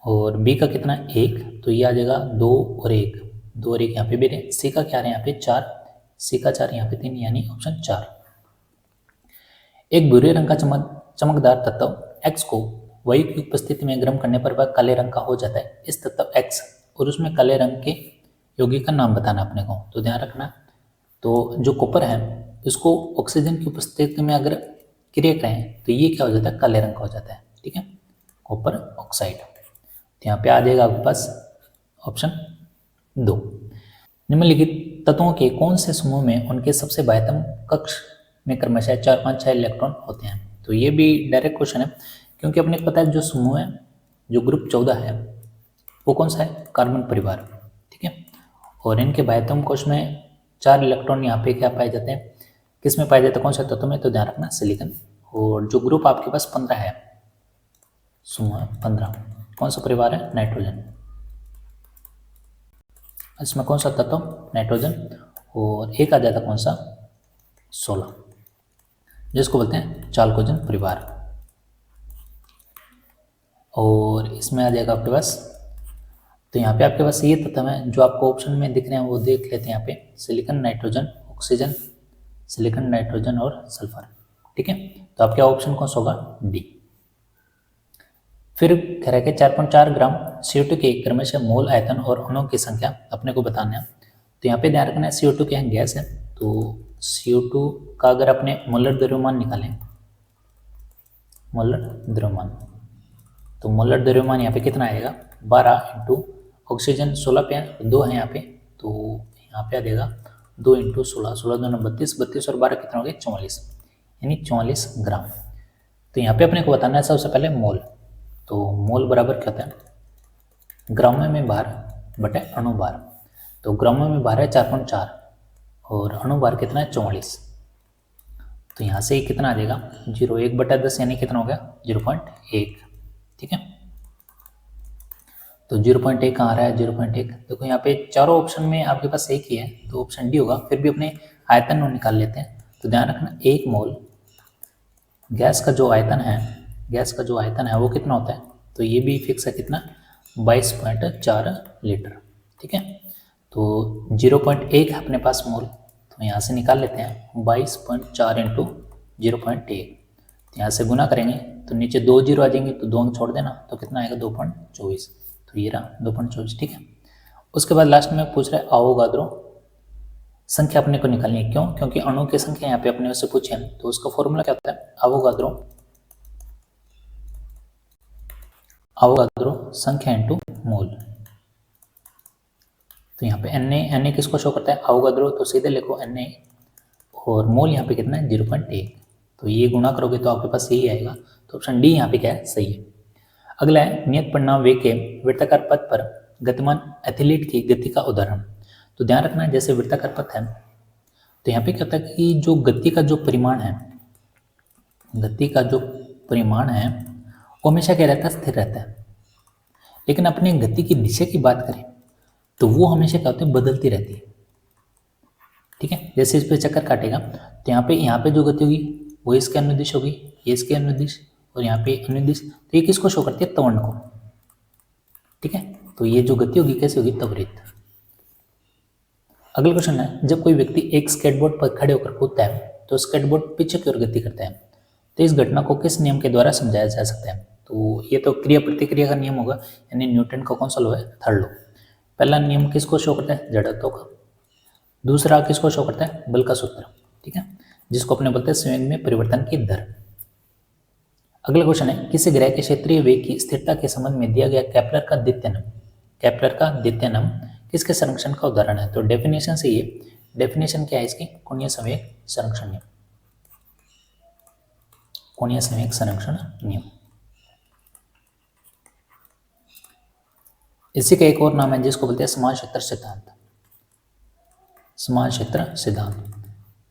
और बी का कितना, 1। तो ये आ जाएगा 2 और 1, 2 और 1 यहाँ पे भी। सी का क्या है यहाँ पे, 4, सी का 4 यहाँ पे 3, यानी ऑप्शन 4। एक भूरे रंग का चमकदार तत्व X को वायु की उपस्थिति में गर्म करने पर वह काले रंग का हो जाता है। इस तत्व X और उसमें काले रंग के यौगिक का नाम बताना अपने को। तो ध्यान रखना, तो जो कॉपर है इसको ऑक्सीजन की उपस्थिति में अगर क्रिया करें तो ये क्या हो जाता है, काले रंग का हो जाता है। ठीक है, कॉपर ऑक्साइड। तो यहाँ पे आ जाएगा आपके पास ऑप्शन 2। निम्नलिखित तत्वों के कौन से समूह में उनके सबसे बाह्यतम कक्ष में क्रमशः 4, 5, 6 इलेक्ट्रॉन होते हैं। तो ये भी डायरेक्ट क्वेश्चन है, क्योंकि अपने को पता है जो समूह है, जो ग्रुप 14 है वो कौन सा है, कार्बन परिवार। ठीक है, और इनके बाह्यतम कोश में 4 इलेक्ट्रॉन यहाँ पे क्या पाए जाते हैं, किस में पाए जाते हैं, कौन से तत्व में, तो ध्यान रखना सिलिकॉन। और जो ग्रुप आपके पास 15 है, समूह 15, कौन सा परिवार है, नाइट्रोजन। इसमें कौन सा तत्व, नाइट्रोजन। और एक आ जाता कौन सा, 16, जिसको बोलते हैं चाल्कोजन परिवार। और इसमें आ जाएगा आपके पास, तो यहाँ पे आपके पास ये तत्व है जो आपको ऑप्शन में दिख रहे हैं, वो देख लेते हैं यहाँ पे, silicon, nitrogen, oxygen, silicon, nitrogen और सल्फर। ठीक है, तो आपका ऑप्शन कौन सा होगा, डी। फिर कह रहा है कि 4.4 ग्राम CO2 के क्रमशः मोल, आयतन और अणुओं की संख्या अपने को बताना है। तो यहाँ पे ध्यान रखना है CO2 क्या है, गैस है। तो CO2 का अगर अपने मोलर द्रव्यमान निकालें, मोलर द्रव्यमान, तो मोलर द्रव्यमान यहाँ पे कितना आएगा, 12 × ऑक्सीजन 16 पे 2 है यहाँ पे, तो यहाँ पे आ जाएगा 2 × 16, 16 दूनी 32, 32 और 12 कितना हो गया, 44, यानी 44 ग्राम। तो यहाँ पे अपने को बताना है सबसे पहले मोल। तो मोल बराबर क्या होता है, ग्रामों में भार बटे अणु भार। तो ग्रामों में भार है 4.4 और अणु भार कितना है, 44। तो यहाँ से कितना आ जाएगा, 0, 1/10 यानी कितना हो गया, 0.1। ठीक है, तो 0.1 कहाँ आ रहा है, 0.1। देखो यहाँ पे चारों ऑप्शन में आपके पास एक ही है, तो ऑप्शन डी होगा। फिर भी अपने आयतन निकाल लेते हैं। तो ध्यान रखना, 1 मोल गैस का जो आयतन है, गैस का जो आयतन है वो कितना होता है, तो ये भी फिक्स है, कितना, 22.4 लीटर। ठीक है, तो 0.1 है अपने पास मोल, तो यहाँ से निकाल लेते हैं 22.4 × 0.1। तो यहाँ से गुना करेंगे तो नीचे 2 जीरो आ जाएंगे, तो 2 अंक छोड़ देना, तो कितना आएगा, 2.24। तो ये रहा 2.24। ठीक है, उसके बाद लास्ट में पूछ रहा है आवोगाद्रो संख्या अपने को निकालनी है। क्यों? क्योंकि अणु की संख्या यहाँ पे अपने से पूछे हैं, तो उसका फॉर्मूला क्या होता है? अवोगाद्रो संख्या इनटू मोल। तो यहाँ पे Na किसको शो करता है? अवोगाद्रो, तो सीधे लिखो Na, और मोल यहाँ पे कितना है? 0.1। तो ये गुणा करोगे तो आपके पास यही आएगा। तो ऑप्शन डी यहाँ पे क्या है? सही है। अगला है नियत परिणाम वेग के वृत्ताकार पथ पर गतिमान एथलीट की गति का उदाहरण। तो ध्यान रखना, जैसे वृत्ताकार पथ है तो यहाँ पे क्या होता है कि जो गति का जो परिमाण है, वो हमेशा क्या रहता है? स्थिर रहता है। लेकिन अपने गति की दिशा की बात करें तो वो हमेशा क्या होती है? बदलती रहती है। ठीक है, जैसे इस पे चक्कर काटेगा तो यहाँ पे जो गति होगी वो इसके अनुदिश होगी, ये इसके अनुदिश, और यहाँ पे अनुदिश। तो ये किसको शो करती है? त्वरण को। ठीक है, तो ये जो गति होगी कैसे होगी? त्वरित। अगला क्वेश्चन है, जब कोई व्यक्ति एक स्केटबोर्ड पर खड़े होकर कूदता है तो स्केटबोर्ड पीछे की ओर गति करता है, तो इस घटना को किस नियम के द्वारा समझाया जा सकता है? तो ये तो क्रिया प्रतिक्रिया का नियम होगा, यानी न्यूटन का कौन सा लॉ है? Third law. पहला नियम किसको शो करता है? जड़त्व का। दूसरा किसको शो करता है? बल का सूत्र। ठीक है, जिसको अपने बोलते हैं संवेग में परिवर्तन की दर। अगला क्वेश्चन है, किसी ग्रह के क्षेत्रीय वेग की स्थिरता के संबंध में दिया गया केपलर का द्वितीय नियम किसके संरक्षण का उदाहरण है? तो डेफिनेशन से ये डेफिनेशन क्या है इसकी? कोणीय संवेग संरक्षण नियम। कोणीय संवेग संरक्षण नियम। इसी का एक और नाम है जिसको बोलते हैं समान क्षेत्र सिद्धांत। समान क्षेत्र सिद्धांत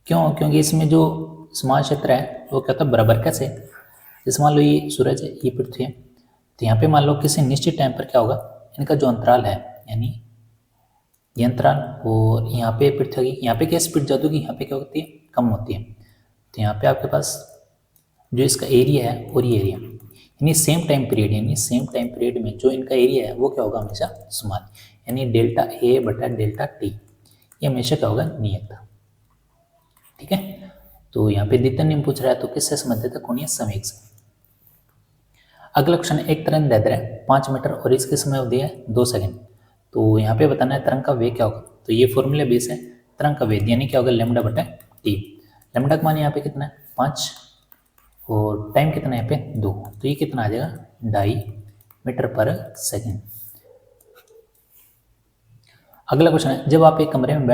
क्यों? क्योंकि इसमें जो समान क्षेत्र है वो क्या होता है? बराबर। कैसे? जैसे मान लो ये सूरज है, ये पृथ्वी है, तो यहाँ पे मान लो किसी निश्चित टाइम पर क्या होगा? इनका जो अंतराल है, यानी ये अंतराल, और यहाँ पे पृथ्वी, यहाँ पे क्या स्पीड ज़्यादा होगी, यहाँ पे क्या होती है? कम होती है। तो यहाँ पे आपके पास जो इसका एरिया है और ये एरिया, यानी सेम टाइम पीरियड में जो इनका एरिया है वो क्या होगा? हमेशा समान, यानी डेल्टा ए बटा डेल्टा टी, ये हमेशा क्या होगा? नियत। ठीक है, तो यहाँ पे द्वितीय नियम पूछ रहा है तो किससे संबंधित है? कोणीय संवेग से। अगला क्वेश्चन, एक तरंग दैर्ध्य है 5 मीटर और इसकी समय अवधि है 2 सेकंड। तो यहाँ पे बताना है तरंग का वेग क्या होगा? तो ये फॉर्मूला बेस है तरंग का वेग, यानी क्या होगा? लैम्डा बटा टी। लैम्डा का मान यहाँ पे कितना है? 5, और टाइम कितना है यहाँ पे? 2। तो ये कितना आ जाएगा? 2.5 मीटर पर सेकेंड। अगला क्वेश्चन है, जब आप एक कमरे में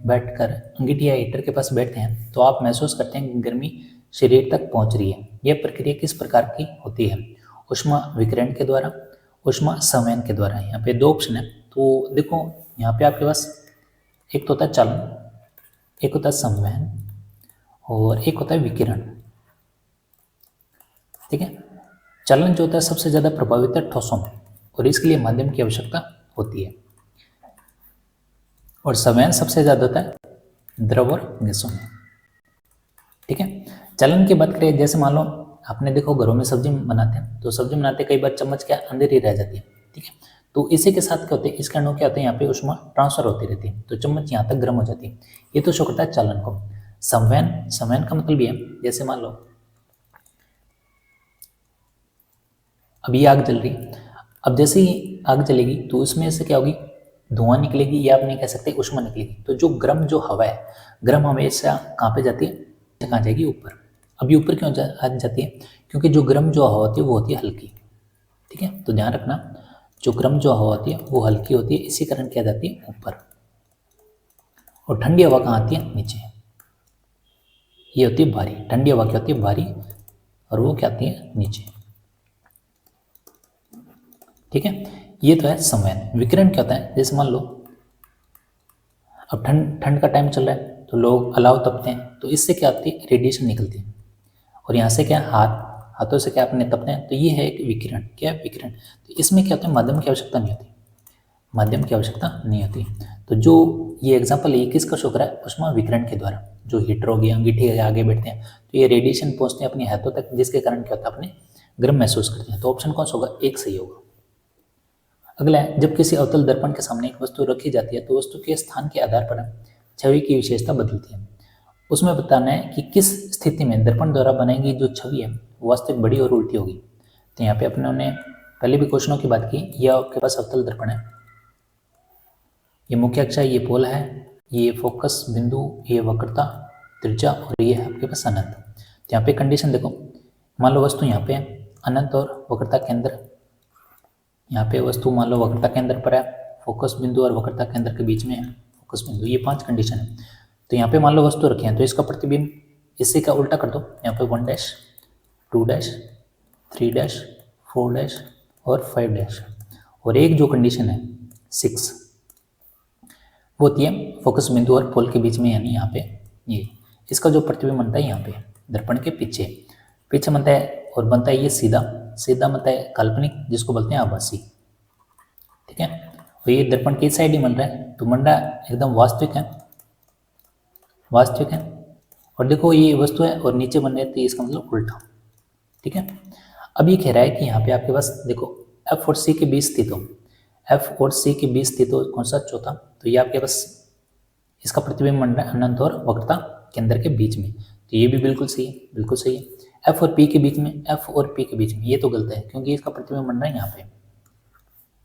बैठकर अंगीठी या हीटर के पास बैठते हैं तो आप महसूस करते हैं कि गर्मी शरीर तक पहुंच रही है। यह प्रक्रिया किस प्रकार की होती है? ऊष्मा विकिरण के द्वारा, ऊष्मा संवहन के द्वारा। यहाँ पे 2 ऑप्शन है, तो देखो यहाँ पे आपके पास एक तो होता है चालन, एक होता है संवहन, और एक होता है विकिरण। ठीक है, चलन जो होता है सबसे ज़्यादा प्रभावित है ठोसों में, और इसके लिए माध्यम की आवश्यकता होती है, और संवहन सबसे ज़्यादा होता है द्रव और गैसों में। ठीक है, चलन की बात करें, जैसे मान लो आपने देखो घरों में सब्जी बनाते हैं, तो सब्जी बनाते कई बार चम्मच क्या अंदर ही रह जाती है। ठीक है, तो इसी के साथ क्या होते हैं? इसके अणु क्या होते हैं? यहाँ पे ऊष्मा ट्रांसफर होती रहती है, तो चम्मच यहाँ तक गर्म हो जाती है। ये तो शो करता है चालन को। संवहन का मतलब ये है, जैसे मान लो अभी आग जल रही, अब जैसे ही आग जलेगी तो उसमें से क्या होगी? धुआं निकलेगी, या आप नहीं कह सकते ऊष्मा निकलेगी। तो जो गर्म जो हवा है, गर्म हमेशा कहाँ पे जाती है? कहाँ जाएगी? ऊपर। अभी ऊपर क्यों जाती है? क्योंकि जो गर्म जो हवा होती है वो होती है हल्की। ठीक है, तो ध्यान रखना, जो गर्म जो हवा होती है वो हल्की होती है, इसी कारण क्या जाती है? ऊपर। और ठंडी हवा कहाँ आती है? नीचे। ये होती है भारी। ठंडी हवा क्या होती है? भारी, और वो क्या आती है? नीचे। ठीक है, ये तो है संवहन। विकिरण क्या होता है? जैसे मान लो अब ठंड का टाइम चल रहा है तो लोग अलाव तपते हैं, तो इससे क्या होती है? रेडिएशन निकलती है, और यहाँ से क्या हाथों से क्या अपने तपते हैं, तो ये है एक विकिरण। क्या है? विकिरण। तो इसमें क्या होता है? माध्यम की आवश्यकता नहीं होती, माध्यम की आवश्यकता नहीं होती। तो जो ये एग्जाम्पल है ये किसका शो करा है? ऊष्मा विकिरण के द्वारा। जो हीटर हो गया, अंगीठी के आगे बैठते हैं तो ये रेडिएशन पहुँचते हैं अपने हाथों तक, जिसके कारण क्या होता है? अपने गर्म महसूस करते हैं। तो ऑप्शन कौन सा होगा? एक सही होगा। अगला है, जब किसी अवतल दर्पण के सामने एक वस्तु रखी जाती है तो वस्तु के स्थान के आधार पर छवि की विशेषता बदलती है। उसमें बताना है कि किस स्थिति में दर्पण द्वारा बनाई गई जो छवि है वो वास्तविक बड़ी और उल्टी होगी। तो यहाँ पे अपने पहले भी क्वेश्चनों की बात की, यह आपके पास अवतल दर्पण है, ये मुख्य अक्ष है, ये पोल है, ये फोकस बिंदु, ये वक्रता त्रिज्या और ये है आपके पास अनंत। तो यहाँ पे कंडीशन देखो, मान लो वस्तु यहाँ पे अनंत और वक्रता केंद्र, यहाँ पे वस्तु मान लो वक्रता केंद्र पर है, फोकस बिंदु और वक्रता केंद्र के बीच में है फोकस बिंदु, ये 5 कंडीशन है। तो यहाँ पे मान लो वस्तु रखे हैं, तो इसका प्रतिबिंब इससे का उल्टा कर दो, यहाँ पे 1 डैश 2 डैश 3 डैश 4 डैश और 5 डैश, और एक जो कंडीशन है 6 वो होती है फोकस बिंदु और पोल के बीच में, यानी यहाँ पे ये इसका जो प्रतिबिंब बनता है यहाँ पे दर्पण के पीछे पीछे बनता है, और बनता है ये सीधा सीधा बनता है काल्पनिक, जिसको बोलते हैं आभासी। ठीक है, और ये दर्पण की साइड ही बन रहा है, तो बन रहा है एकदम वास्तविक है, वास्तविक है। और देखो ये वस्तु है और नीचे बन रहे हैं, तो इसका मतलब उल्टा। ठीक है, अब ये कह रहा है कि यहाँ पे आपके पास देखो एफ और सी के बीच स्थित हो, एफ और सी के बीच स्थित हो कौन सा चौथा, तो ये आपके पास इसका प्रतिबिंब बन रहा है अनंत और वक्रता केंद्र के बीच में, तो ये भी बिल्कुल सही है, बिल्कुल सही है। एफ और पी के बीच में, एफ और पी के बीच में ये तो गलत है, क्योंकि इसका प्रतिबिंब बन रहा है यहाँ पे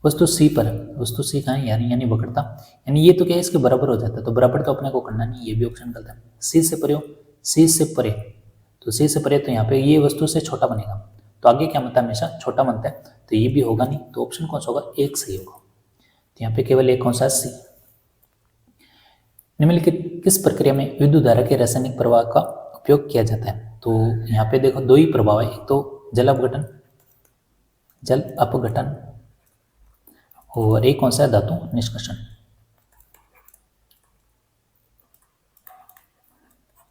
वस्तु सी पर, वस्तु सी कहाँ है यानी वक्रता, यानी ये तो क्या है इसके बराबर हो जाता है, तो बराबर तो अपने को करना नहीं, ये भी ऑप्शन गलत है। सी से परे हो, सी से परे, तो सी से परे तो यहाँ पे ये वस्तु से छोटा बनेगा, तो आगे क्या बनता है हमेशा छोटा बनता है, तो ये भी होगा नहीं, तो ऑप्शन कौन सा होगा, एक सही होगा। तो यहाँ पे केवल एक कौन सा, सी। निम्नलिखित किस प्रक्रिया में विद्युत धारा के रासायनिक प्रवाह का उपयोग किया जाता है, तो यहाँ पे देखो दो ही प्रभाव है, एक तो जल अपघटन, जल अपघटन, और एक कौन सा है, धातु निष्कर्षण।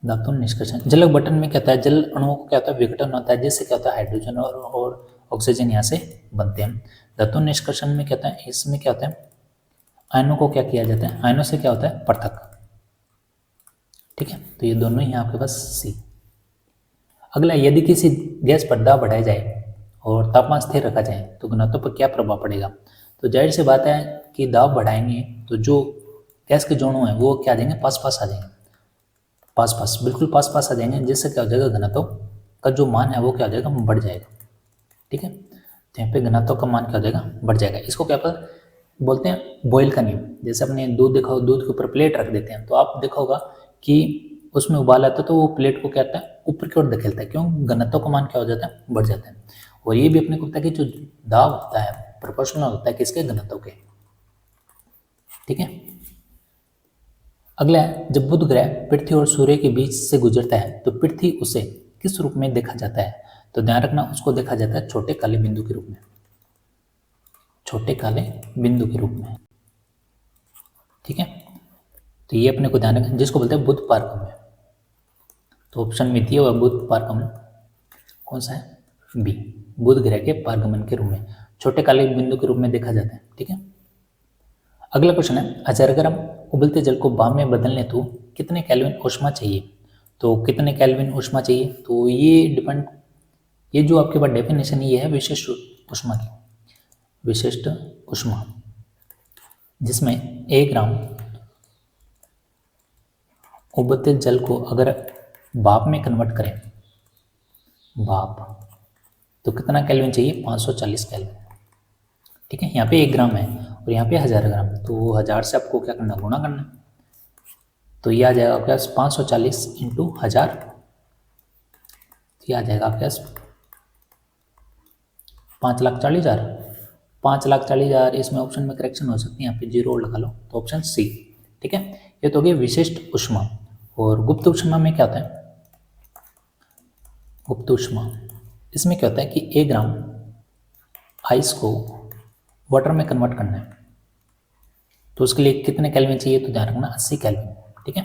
धातु निष्कर्षण, जल अपघटन में क्या होता है, जल अणुओं को क्या होता है, विघटन होता है, जिससे क्या होता है हाइड्रोजन और ऑक्सीजन यहाँ से बनते हैं। धातु निष्कर्षण में क्या होता है, इसमें क्या होता है, आयनों को क्या किया जाता है, आयनों से क्या होता है, पृथक। ठीक है, तो ये दोनों ही आपके पास सी। अगला, यदि किसी गैस पर दाब बढ़ाया जाए और तापमान स्थिर रखा जाए तो घनत्व पर क्या प्रभाव पड़ेगा, तो जाहिर सी बात है कि दाब बढ़ाएंगे तो जो गैस के जोड़ों हैं वो क्या आ जाएंगे, पास पास आ जाएंगे, पास पास बिल्कुल पास पास आ जाएंगे, जिससे क्या हो जाएगा, घनत्व का जो मान है वो क्या हो जाएगा, बढ़ जाएगा। ठीक है, तो यहाँ पे घनत्व का मान क्या हो जाएगा, बढ़ जाएगा। इसको क्या बोलते हैं, बॉयल का नियम। जैसे अपने दूध देखो, दूध के ऊपर प्लेट रख देते हैं, तो आप देखा होगा कि उसमें उबाल आता है तो वो प्लेट को क्या करता है, ऊपर की ओर धकेलता है, क्यों, घनत्व का मान क्या हो जाता है, बढ़ जाता है। और ये भी अपने को पता है कि जो दाब होता है प्रोपोर्शनल होता है किसके, घनत्व के। ठीक है, अगला है, जब बुध ग्रह पृथ्वी और सूर्य के बीच से गुजरता है तो पृथ्वी उसे किस रूप में देखा जाता है, तो ध्यान रखना उसको देखा जाता है छोटे काले बिंदु के रूप में, छोटे काले बिंदु के रूप में। ठीक है, तो ये अपने को ध्यान रखना, जिसको बोलते हैं बुध पारगम्य। तो ऑप्शन में दिया हुआ बुध पारगमन कौन सा है, बी, बुध ग्रह के पारगमन के रूप में छोटे काले बिंदु के रूप में देखा जाता है। ठीक है, अगला क्वेश्चन है, 1000 ग्राम उबलते जल को भाप में बदलने तो कितने केल्विन ऊष्मा चाहिए, तो कितने केल्विन ऊष्मा चाहिए, तो ये डिपेंड, ये जो आपके पास डेफिनेशन ये है विशिष्ट ऊष्मा की, विशिष्ट ऊष्मा, जिसमें 1 ग्राम उबलते जल को अगर भाप में कन्वर्ट करें, भाप, तो कितना केल्विन चाहिए, 540 केल्विन। ठीक है, यहाँ पे 1 ग्राम है और यहाँ पे 1000 ग्राम, तो 1000 से आपको क्या करना, गुणा करना, तो ये आ जाएगा आपके पास 540 इंटू 1000, ये आ जाएगा आपके पास 5,40,000, 5,40,000। इसमें ऑप्शन में करेक्शन हो सकती है, यहाँ पे 0 और लगा लो, तो ऑप्शन सी। ठीक है, ये तो हो गया विशिष्ट ऊष्मा। और गुप्त ऊष्मा में क्या होता है, गुप्त ऊष्मा, इसमें क्या होता है कि 1 ग्राम आइस को वाटर में कन्वर्ट करना है, तो उसके लिए कितने केल्विन चाहिए, तो ध्यान रखना 80 केल्विन। ठीक है,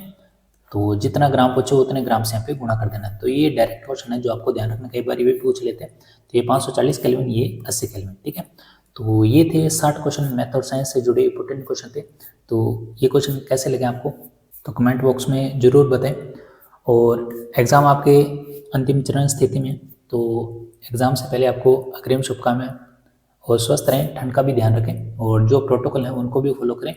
तो जितना ग्राम पूछे उतने ग्राम से यहाँ पे गुणा कर देना, तो ये डायरेक्ट क्वेश्चन है जो आपको ध्यान रखना, कई बार ये भी पूछ लेते हैं। तो ये 540 केल्विन, ये 80 केल्विन। ठीक है, तो ये थे 60 क्वेश्चन मैथ और साइंस से जुड़े इंपॉर्टेंट क्वेश्चन थे। तो ये क्वेश्चन कैसे लगे आपको, तो कमेंट बॉक्स में ज़रूर बताएं। और एग्ज़ाम आपके अंतिम चरण स्थिति में, तो एग्ज़ाम से पहले आपको अग्रिम शुभकामनाएं, और स्वस्थ रहें, ठंड का भी ध्यान रखें, और जो प्रोटोकॉल है उनको भी फॉलो करें।